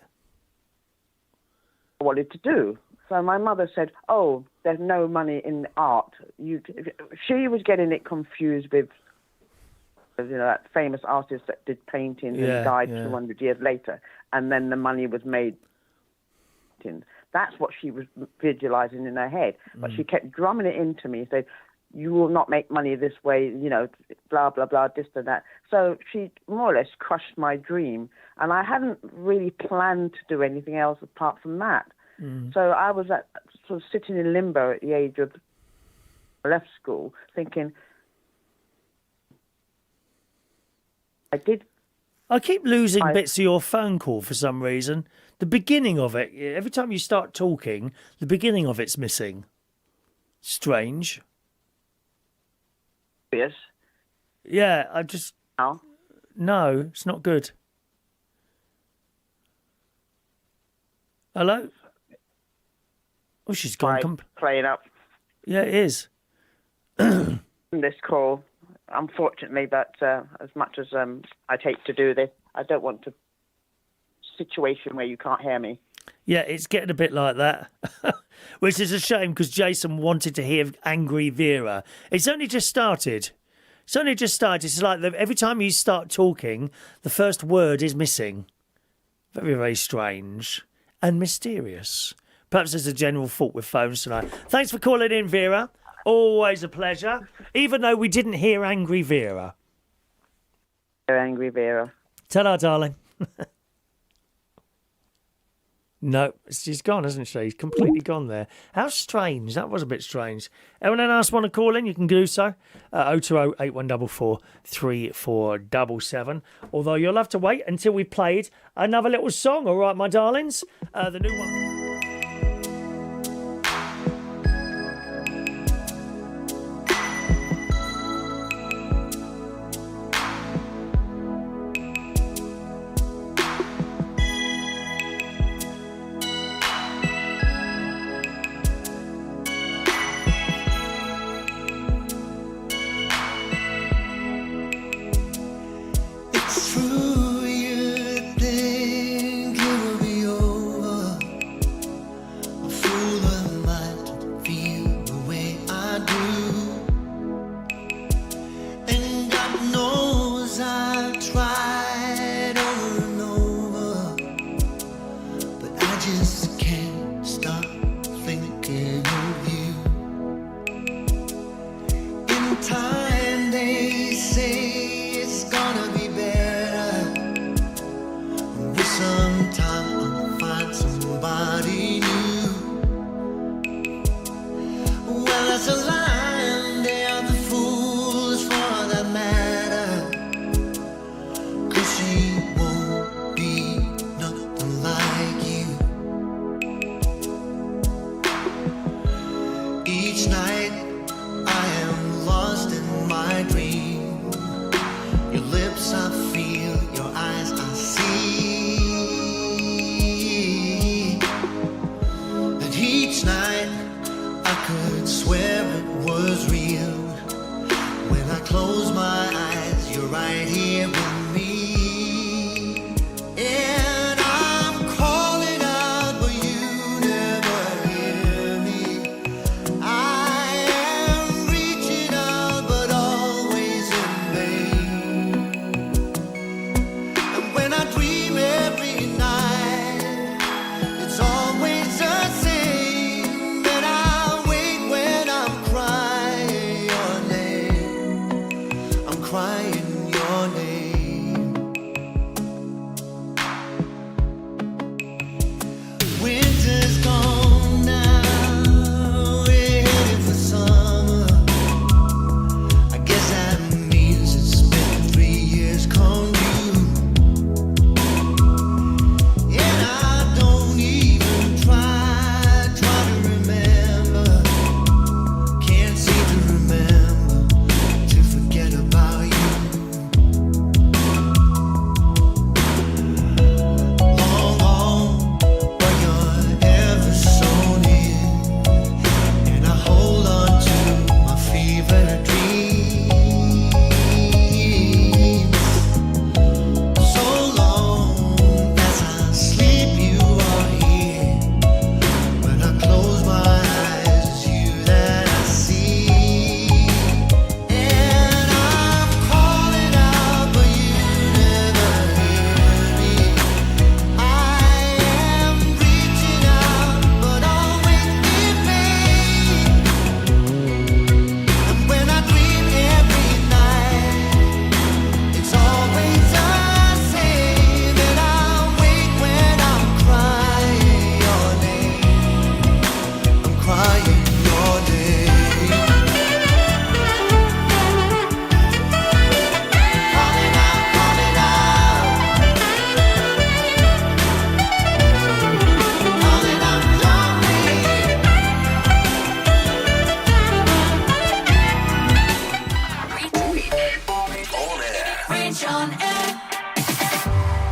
I wanted to do. So my mother said, oh, there's no money in art. She was getting it confused with, you know, that famous artist that did paintings and died 200 years later, and then the money was made. That's what she was visualizing in her head. But she kept drumming it into me, saying, you will not make money this way, you know, blah, blah, blah, this and that. So she more or less crushed my dream. And I hadn't really planned to do anything else apart from that. So I was sort of sitting in limbo at the age of... I left school thinking... I keep losing bits of your phone call for some reason. The beginning of it, every time you start talking, the beginning of it's missing. Strange. Yes. Yeah, I just... Now? No, it's not good. Hello? Oh, she's gone. Playing up Yeah, it is. this call, unfortunately, but as much as I'd hate to do this, I don't want to... situation where you can't hear me. Yeah, it's getting a bit like that. Which is a shame because Jason wanted to hear Angry Vera. It's only just started. It's like every time you start talking, the first word is missing. Very, very strange and mysterious. Perhaps there's a general fault with phones tonight. Thanks for calling in, Vera. Always a pleasure. Even though we didn't hear Angry Vera. Angry Vera. Ta-da, darling. No, she's gone, hasn't she? She's completely gone there. How strange. That was a bit strange. Anyone else want to call in? You can do so. 020 8144 3477. Although you'll have to wait until we played another little song. All right, my darlings? The new one. It's true, you think it will be over.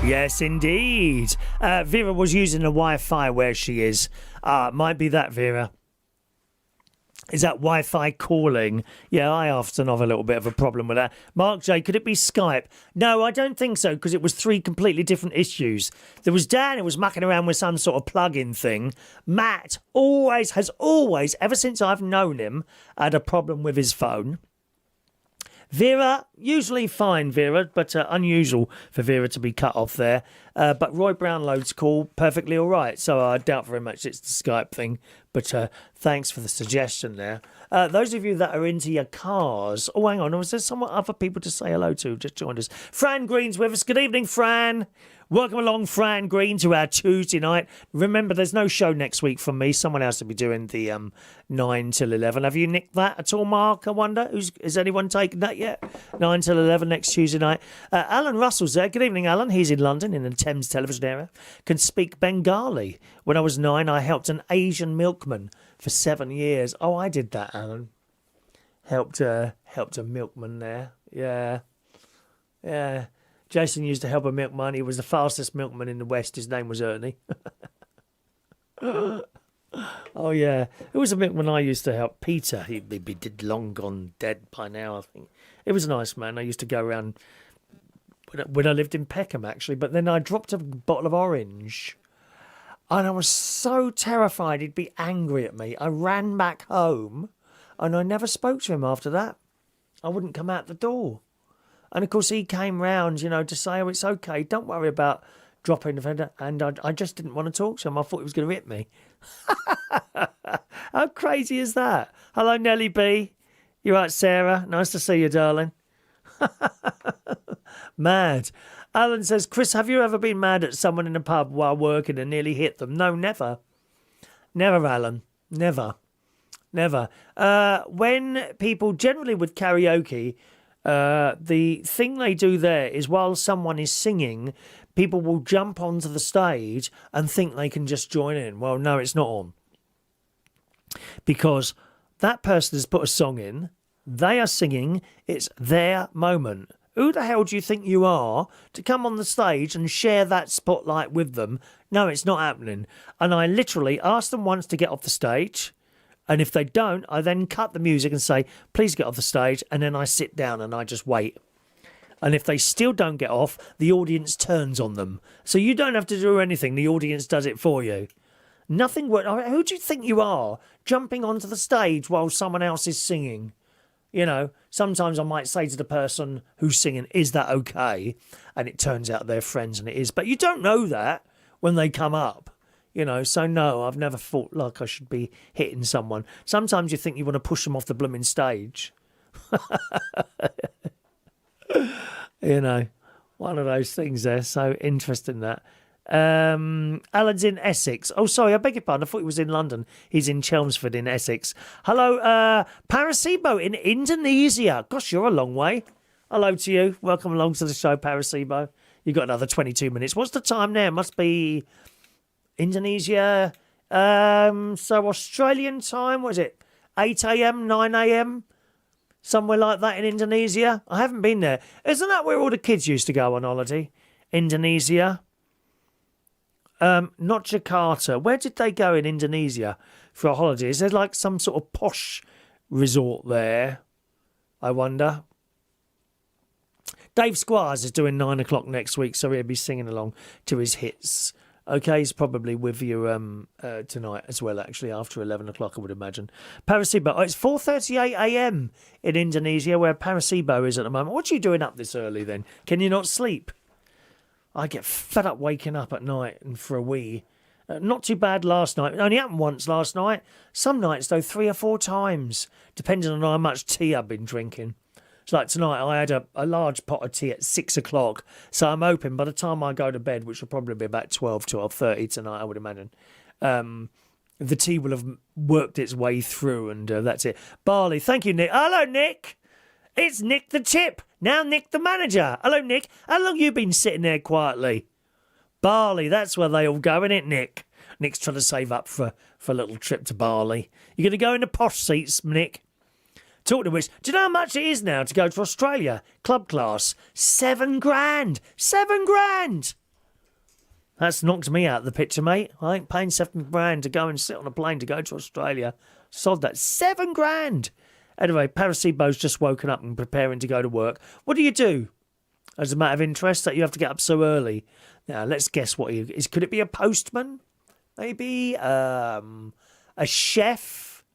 Yes, indeed. Vera was using the Wi-Fi where she is. Might be that, Vera. Is that Wi-Fi calling? Yeah, I often have a little bit of a problem with that. Mark J, could it be Skype? No, I don't think so, because it was 3 completely different issues. There was Dan who was mucking around with some sort of plug-in thing. Matt has always, ever since I've known him, had a problem with his phone. Vera, usually fine, Vera, but unusual for Vera to be cut off there. But Roy Brownload's call, perfectly all right. So I doubt very much it's the Skype thing. But thanks for the suggestion there. Those of you that are into your cars... Oh, hang on. Was there some other people to say hello to? Just joined us. Fran Green's with us. Good evening, Fran. Welcome along, Fran Green, to our Tuesday night. Remember, there's no show next week from me. Someone else will be doing the 9 till 11. Have you nicked that at all, Mark, I wonder? Has anyone taken that yet? 9 till 11 next Tuesday night. Alan Russell's there. Good evening, Alan. He's in London, in the Thames television area. Can speak Bengali. When I was 9, I helped an Asian milkman for 7 years. Oh, I did that, Alan. Helped a milkman there. Yeah. Jason used to help a milkman. He was the fastest milkman in the West. His name was Ernie. Oh, yeah. Who was a milkman I used to help? Peter. He did long gone dead by now, I think. He was a nice man. I used to go around when I lived in Peckham, actually. But then I dropped a bottle of orange. And I was so terrified he'd be angry at me. I ran back home and I never spoke to him after that. I wouldn't come out the door. And, of course, he came round, to say, oh, it's okay, don't worry about dropping the fender. And I just didn't want to talk to him. I thought he was going to hit me. How crazy is that? Hello, Nellie B. You right, Sarah? Nice to see you, darling. Mad. Alan says, Chris, have you ever been mad at someone in a pub while working and nearly hit them? No, never. Never, Alan. Never. When people, generally with karaoke... the thing they do there is while someone is singing, people will jump onto the stage and think they can just join in. Well, no, it's not on. Because that person has put a song in, they are singing, it's their moment. Who the hell do you think you are to come on the stage and share that spotlight with them? No, it's not happening. And I literally asked them once to get off the stage. And if they don't, I then cut the music and say, please get off the stage. And then I sit down and I just wait. And if they still don't get off, the audience turns on them. So you don't have to do anything. The audience does it for you. Nothing. Who do you think you are jumping onto the stage while someone else is singing? Sometimes I might say to the person who's singing, is that okay? And it turns out they're friends and it is. But you don't know that when they come up. So no, I've never thought like I should be hitting someone. Sometimes you think you want to push them off the blooming stage. One of those things there. So interesting that. Alan's in Essex. Oh, sorry, I beg your pardon. I thought he was in London. He's in Chelmsford in Essex. Hello, Parasibo in Indonesia. Gosh, you're a long way. Hello to you. Welcome along to the show, Parasibo. You've got another 22 minutes. What's the time there? Must be... Indonesia, so Australian time, what is it, 8 a.m, 9 a.m, somewhere like that in Indonesia? I haven't been there. Isn't that where all the kids used to go on holiday? Indonesia? Not Jakarta. Where did they go in Indonesia for a holiday? Is there like some sort of posh resort there? I wonder. Dave Squires is doing 9 o'clock next week, so he'll be singing along to his hits. Okay, he's probably with you tonight as well, actually, after 11 o'clock, I would imagine. Parasibo. Oh, it's 4:38 a.m. in Indonesia, where Parasibo is at the moment. What are you doing up this early, then? Can you not sleep? I get fed up waking up at night and for a wee. Not too bad last night. It only happened once last night. Some nights, though, 3 or 4 times, depending on how much tea I've been drinking. It's like tonight, I had a large pot of tea at 6 o'clock, so I'm hoping by the time I go to bed, which will probably be about 12:30 tonight, I would imagine, the tea will have worked its way through, and that's it. Barley, thank you, Nick. Hello, Nick. It's Nick the Chip. Now Nick the manager. Hello, Nick. How long you been sitting there quietly? Barley, that's where they all go, isn't it, Nick? Nick's trying to save up for a little trip to Barley. You're going to go in the posh seats, Nick? Talking of which, do you know how much it is now to go to Australia? Club class, $7,000. $7,000. That's knocked me out of the picture, mate. I ain't paying £7 to go and sit on a plane to go to Australia. Sod that. £7! Anyway, Paracebo's just woken up and preparing to go to work. What do you do? As a matter of interest, that you have to get up so early. Now, let's guess what he is. Could it be a postman? Maybe a chef?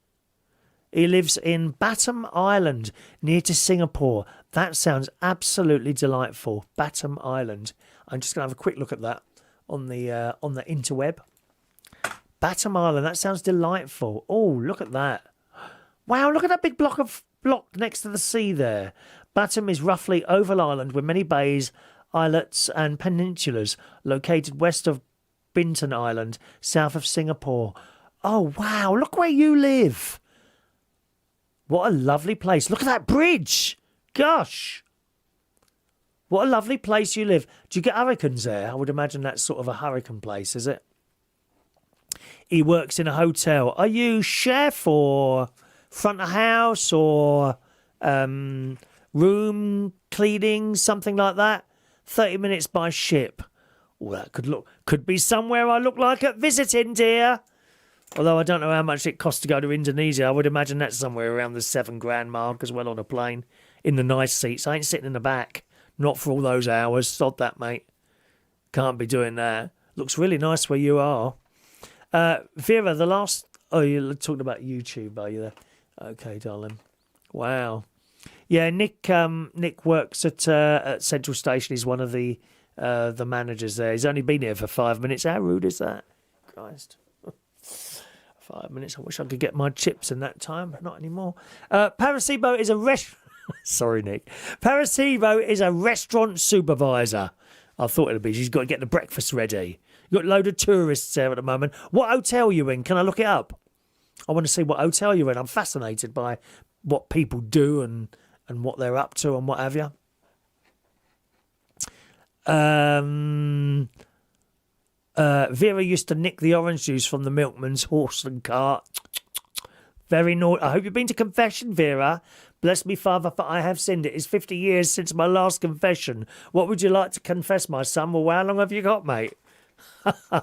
He lives in Batam Island, near to Singapore. That sounds absolutely delightful. Batam Island. I'm just going to have a quick look at that on the interweb. Batam Island, that sounds delightful. Oh, look at that. Wow, look at that big block next to the sea there. Batam is roughly oval island with many bays, islets and peninsulas, located west of Bintan Island, south of Singapore. Oh, wow, look where you live. What a lovely place. Look at that bridge. Gosh. What a lovely place you live. Do you get hurricanes there? I would imagine that's sort of a hurricane place, is it? He works in a hotel. Are you chef or front of house or room cleaning, something like that? 30 minutes by ship. Oh, that could be somewhere I look like at visiting, dear. Although I don't know how much it costs to go to Indonesia. I would imagine that's somewhere around the £7,000 mark as well on a plane. In the nice seats. I ain't sitting in the back. Not for all those hours. Sod that, mate. Can't be doing that. Looks really nice where you are. Vera, the last... Oh, you're talking about YouTube, are you there? Okay, darling. Wow. Yeah, Nick works at Central Station. He's one of the managers there. He's only been here for 5 minutes. How rude is that? Christ. 5 minutes. I wish I could get my chips in that time. Not anymore. Paracebo is a restaurant... Sorry, Nick. Paracebo is a restaurant supervisor. I thought it'd be. She's got to get the breakfast ready. You've got a load of tourists there at the moment. What hotel are you in? Can I look it up? I want to see what hotel you're in. I'm fascinated by what people do and what they're up to and what have you. Vera used to nick the orange juice from the milkman's horse and cart. Very naughty. I hope you've been to confession, Vera. Bless me, Father, for I have sinned. It is 50 years since my last confession. What would you like to confess, my son? Well, how long have you got, mate? I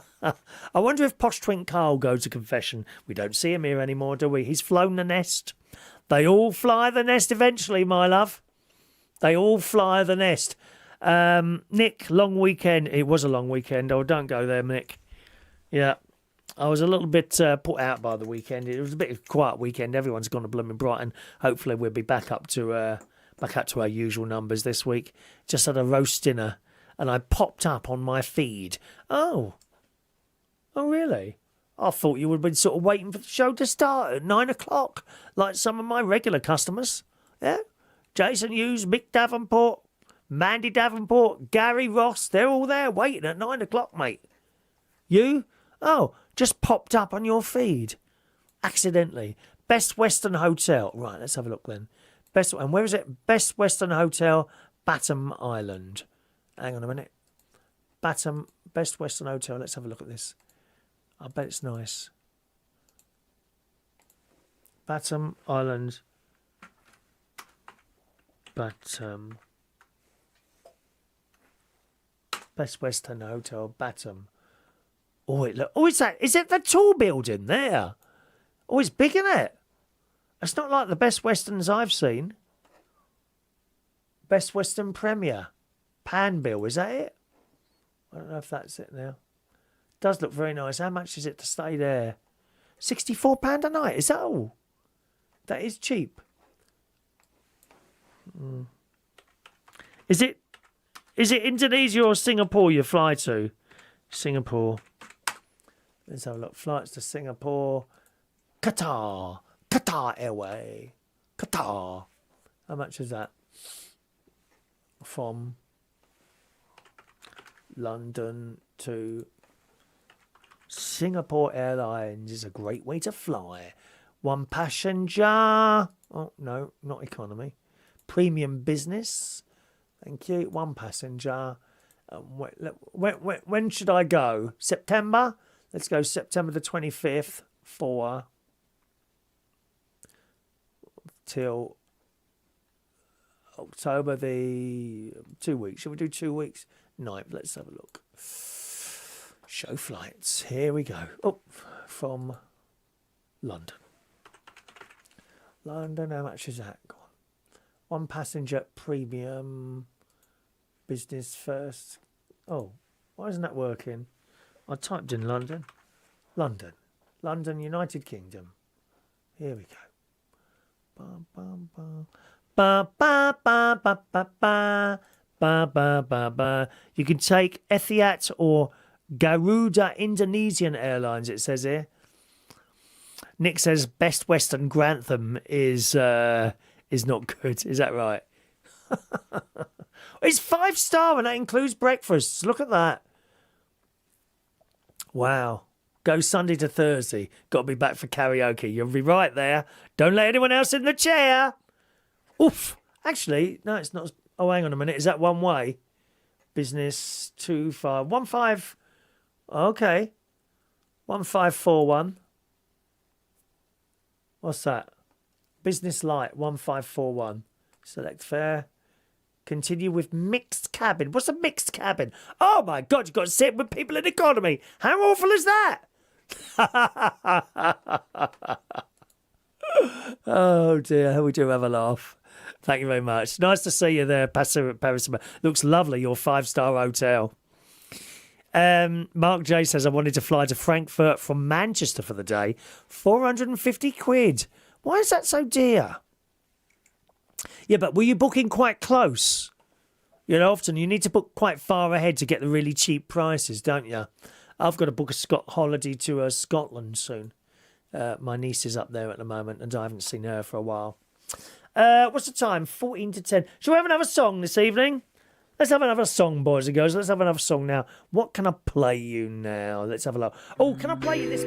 wonder if Posh Twink Carl goes to confession. We don't see him here anymore, do we? He's flown the nest. They all fly the nest eventually, my love. They all fly the nest. Nick, long weekend. It was a long weekend. Oh, don't go there, Nick. Yeah. I was a little bit put out by the weekend. It was a bit of a quiet weekend. Everyone's gone to blooming Brighton. Hopefully we'll be back up to our usual numbers this week. Just had a roast dinner, and I popped up on my feed. Oh, really? I thought you would have been sort of waiting for the show to start at 9 o'clock, like some of my regular customers. Yeah, Jason Hughes, Mick Davenport, Mandy Davenport, Gary Ross. They're all there waiting at 9 o'clock, mate. You? Oh, just popped up on your feed. Accidentally. Best Western Hotel. Right, let's have a look then. And where is it? Best Western Hotel, Batam Island. Hang on a minute. Batam, Best Western Hotel. Let's have a look at this. I bet it's nice. Batam Island. Batam. Best Western Hotel, Batam. Oh, is it the tall building there? Oh, it's big, isn't it? It's not like the Best Westerns I've seen. Best Western Premier. Panbill, is that it? I don't know if that's it now. Does look very nice. How much is it to stay there? £64 a night. Is that all? That is cheap. Is it Indonesia or Singapore you fly to? Singapore. Let's have a look. Flights to Singapore. Qatar Airway. Qatar. How much is that? From London to Singapore Airlines is a great way to fly. One passenger. Oh, no, not economy. Premium business. Thank you. One passenger. When should I go? September? Let's go September the 25th for till October the 2 weeks. Shall we do 2 weeks? No, let's have a look. Show flights. Here we go. Up from London. London, how much is that? Go on. One passenger premium. Business first. Oh, why isn't that working? I typed in London. London. London, United Kingdom. Here we go. Ba, ba, ba. Ba, ba, ba, ba, ba, ba. Ba, ba, ba, ba. You can take Etihad or Garuda Indonesian Airlines, it says here. Nick says Best Western Grantham is not good. Is that right? It's 5-star and that includes breakfasts. Look at that. Wow. Go Sunday to Thursday. Got to be back for karaoke. You'll be right there. Don't let anyone else in the chair. Oof. Actually, no, it's not. Oh, hang on a minute. Is that one way? Business 1515. Okay. 1541. What's that? Business Light 1541. Select fare. Continue with mixed cabin. What's a mixed cabin? Oh my God, you've got to sit with people in economy. How awful is that? Oh dear, we do have a laugh. Thank you very much. Nice to see you there, Paris. Looks lovely, your 5-star hotel. Mark J says, I wanted to fly to Frankfurt from Manchester for the day. 450 quid. Why is that so dear? Yeah, but were you booking quite close? You know, often you need to book quite far ahead to get the really cheap prices, don't you? I've got to book a holiday to Scotland soon. My niece is up there at the moment and I haven't seen her for a while. What's the time? 14 to 10. Shall we have another song this evening? Let's have another song, boys and girls. Let's have another song now. What can I play you now? Let's have a look. Oh, can I play you this?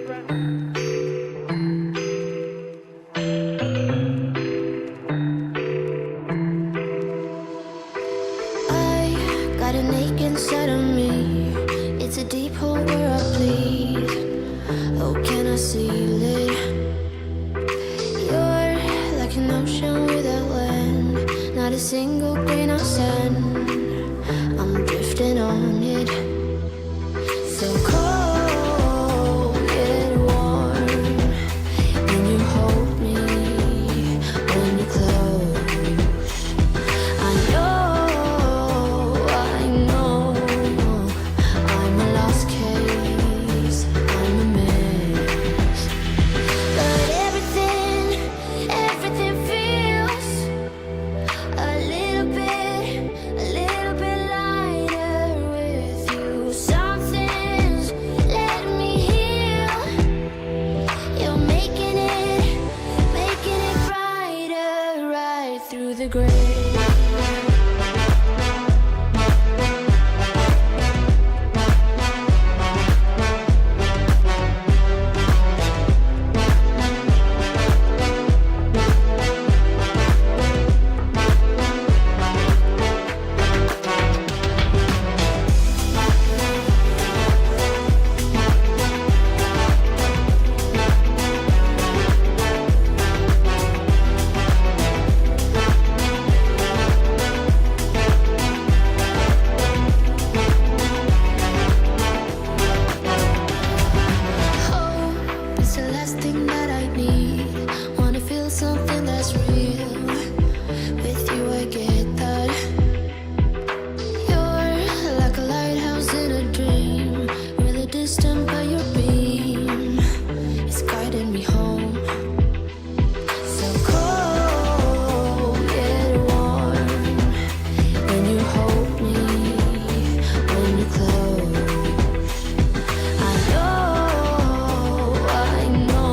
I got an ache inside of me. It's a deep hole where I bleed. Oh, can I seal it? You're like an ocean without land. Not a single grain of sand. I'm drifting on it. So cold, yet warm. When you hold me, when you close. I know I'm a lost case, I'm a mess. But everything feels a little bit lighter with you. Something's letting me heal. You're making it brighter right through the gray. Hope is the last thing that I need. Wanna feel something that's real. With you I get that. You're like a lighthouse in a dream. Really distant but your beam is guiding me home. So cold yet warm. When you hold me, when you close. I know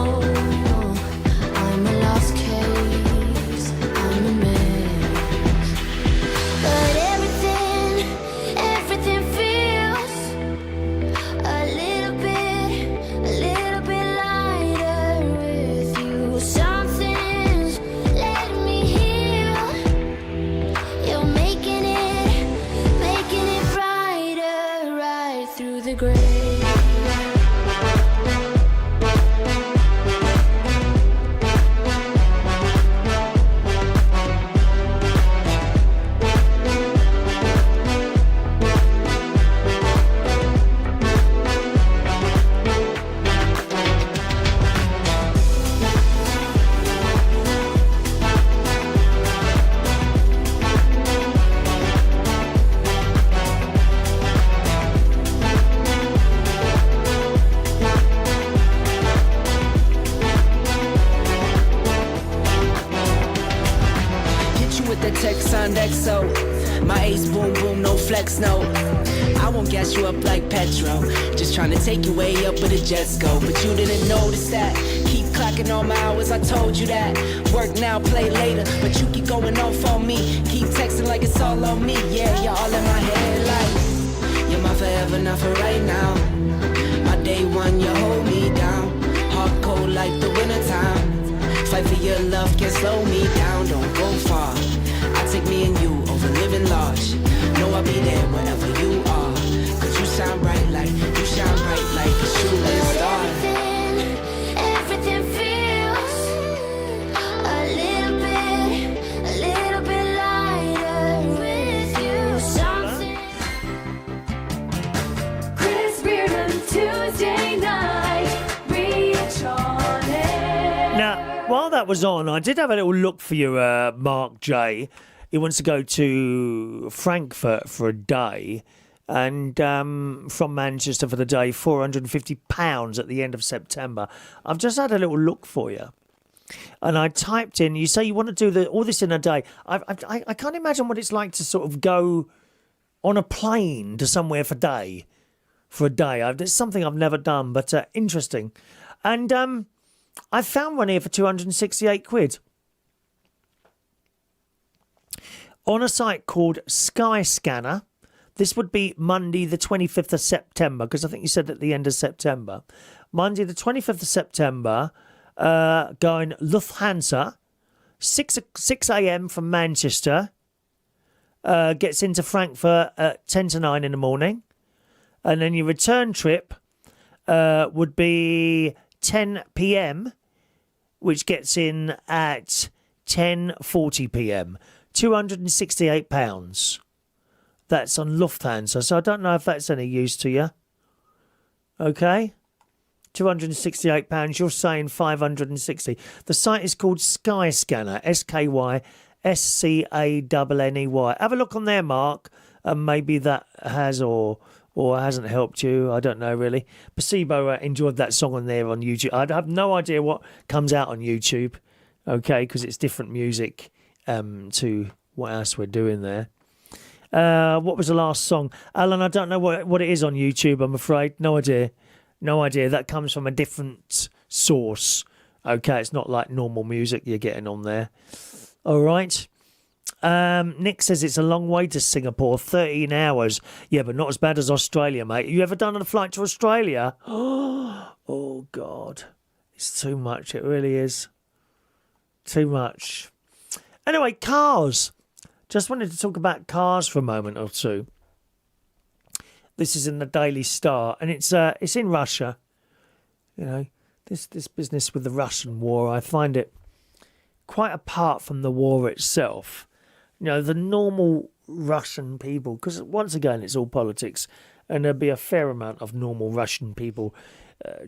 I'm a lost case, I'm a mess. But everything feels a little bit lighter with you. Something's letting me heal. You're making it brighter right through the gray. up like petrol. Just trying to take your way up, but the jets go. But you didn't notice that. Keep clocking all my hours, I told you that. Work now, play later, but you keep going off on me. Keep texting like it's all on me. Yeah, you're all in my head like you're my forever, not for right now. My day one, you hold me down. Hard cold like the wintertime. Fight for your love, can't slow me down. Don't go far. I take me and you over living large. Know I'll be there wherever you are. Cause you shine bright like, you shine bright like a shooting star. Everything feels a little bit lighter with you. Something. Chris Reardon, Tuesday night, reach on it. Now, while that was on, I did have a little look for you, Mark J. He wants to go to Frankfurt for a day, and from Manchester for the day, £450 at the end of September. I've just had a little look for you, and I typed in. You say you want to do all this in a day. I can't imagine what it's like to sort of go on a plane to somewhere for a day. It's something I've never done, but interesting. And I found one here for 268 quid. On a site called Skyscanner. This would be Monday the 25th of September, because I think you said at the end of September. Monday the 25th of September, going Lufthansa, 6 a.m. from Manchester, gets into Frankfurt at 10 to 9 in the morning. And then your return trip would be 10 p.m., which gets in at 10:40 p.m. £268. That's on Lufthansa, so I don't know if that's any use to you. Okay? £268, you're saying 560. The site is called Skyscanner, SKYSCANNEY. Have a look on there, Mark, and maybe that has or hasn't helped you. I don't know, really. Placebo enjoyed that song on there on YouTube. I have no idea what comes out on YouTube, okay, because it's different music to what else we're doing there. What was the last song? Alan, I don't know what it is on YouTube, I'm afraid. No idea. That comes from a different source. Okay, it's not like normal music you're getting on there. All right. Nick says it's a long way to Singapore, 13 hours. Yeah, but not as bad as Australia, mate. You ever done a flight to Australia? Oh, God. It's too much. It really is. Too much. Anyway, cars. Just wanted to talk about cars for a moment or two. This is in the Daily Star, and it's in Russia. You know, this business with the Russian war, I find it quite apart from the war itself. You know, the normal Russian people, because once again, it's all politics, and there'd be a fair amount of normal Russian people,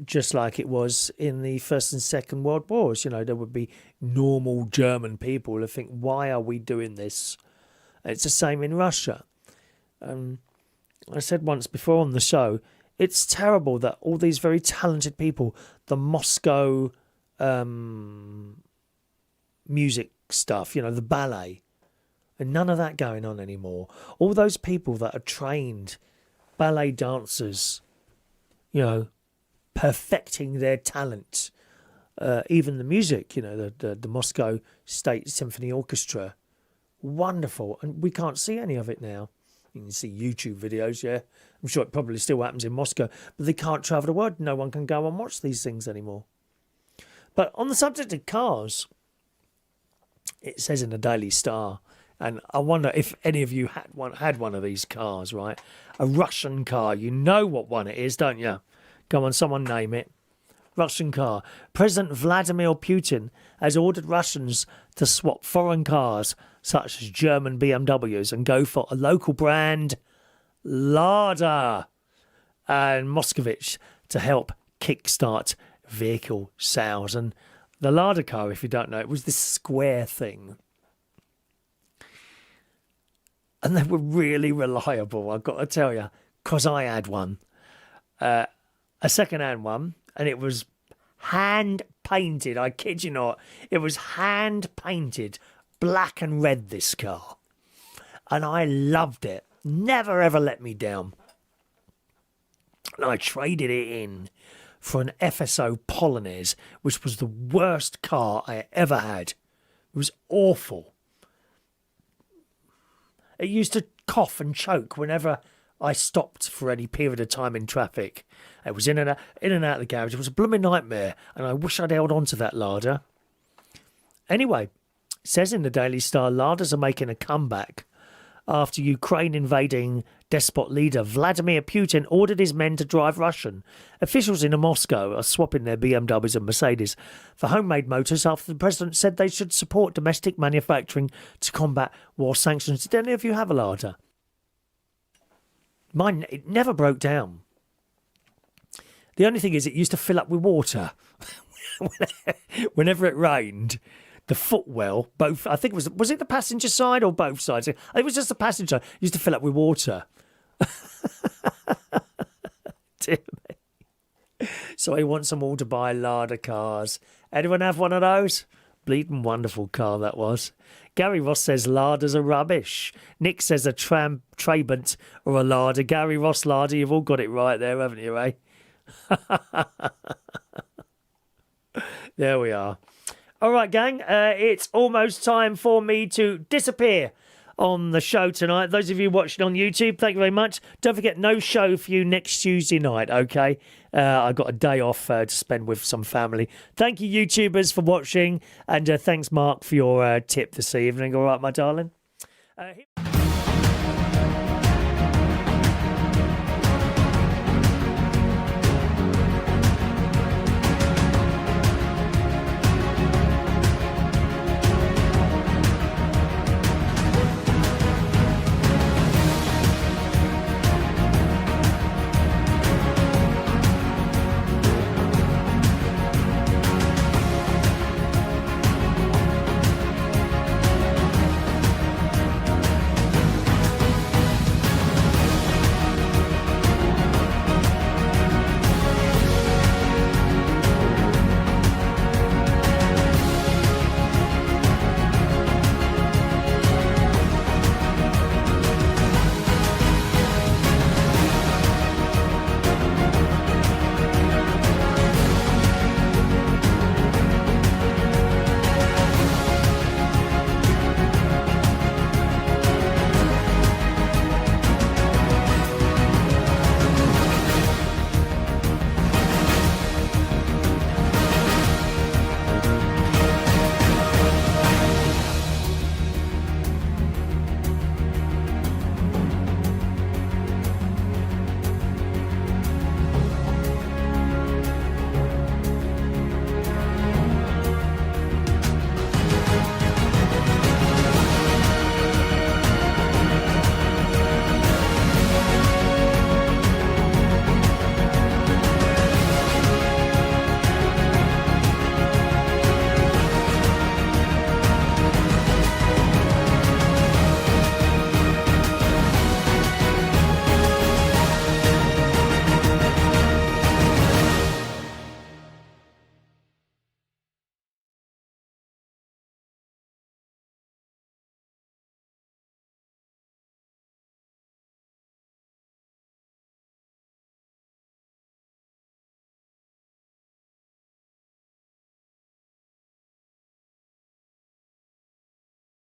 just like it was in the First and Second World Wars. You know, there would be normal German people who think, why are we doing this? And it's the same in Russia. I said once before on the show, it's terrible that all these very talented people, the Moscow music stuff, you know, the ballet, and none of that going on anymore. All those people that are trained ballet dancers, you know, perfecting their talent, even the music, you know, the Moscow State Symphony Orchestra, wonderful, and we can't see any of it now. You can see YouTube videos, yeah. I'm sure it probably still happens in Moscow, but they can't travel the world. No one can go and watch these things anymore. But on the subject of cars, it says in the Daily Star, and I wonder if any of you had one of these cars, right? A Russian car. You know what one it is, don't you? Go on, someone name it. Russian car. President Vladimir Putin has ordered Russians to swap foreign cars, such as German BMWs, and go for a local brand, Lada and Moscovich, to help kickstart vehicle sales. And the Lada car, if you don't know, it was this square thing. And they were really reliable, I've got to tell you, because I had one. A second-hand one, and it was hand-painted. I kid you not. It was hand-painted, black and red, this car. And I loved it. Never, ever let me down. And I traded it in for an FSO Polonaise, which was the worst car I ever had. It was awful. It used to cough and choke whenever I stopped for any period of time in traffic. It was in and out of the garage. It was a blooming nightmare, and I wish I'd held on to that Lada. Anyway, it says in the Daily Star, Ladas are making a comeback after Ukraine invading despot leader Vladimir Putin ordered his men to drive Russian. Officials in Moscow are swapping their BMWs and Mercedes for homemade motors after the president said they should support domestic manufacturing to combat war sanctions. Did any of you have a Lada? Mine, it never broke down. The only thing is it used to fill up with water. Whenever it rained, the footwell, both, I think was it the passenger side or both sides? It was just the passenger side, used to fill up with water. Dear me. So I want them all to buy Lada cars. Anyone have one of those? Bleeding wonderful car that was. Gary Ross says Ladas are rubbish. Nick says a Trabant or a Lada. Gary Ross Lada, you've all got it right there, haven't you, eh? There we are. All right, gang, it's almost time for me to disappear on the show tonight. Those of you watching on YouTube, thank you very much. Don't forget, no show for you next Tuesday night, okay? I've got a day off to spend with some family. Thank you, YouTubers, for watching, and thanks, Mark, for your tip this evening. All right, my darling?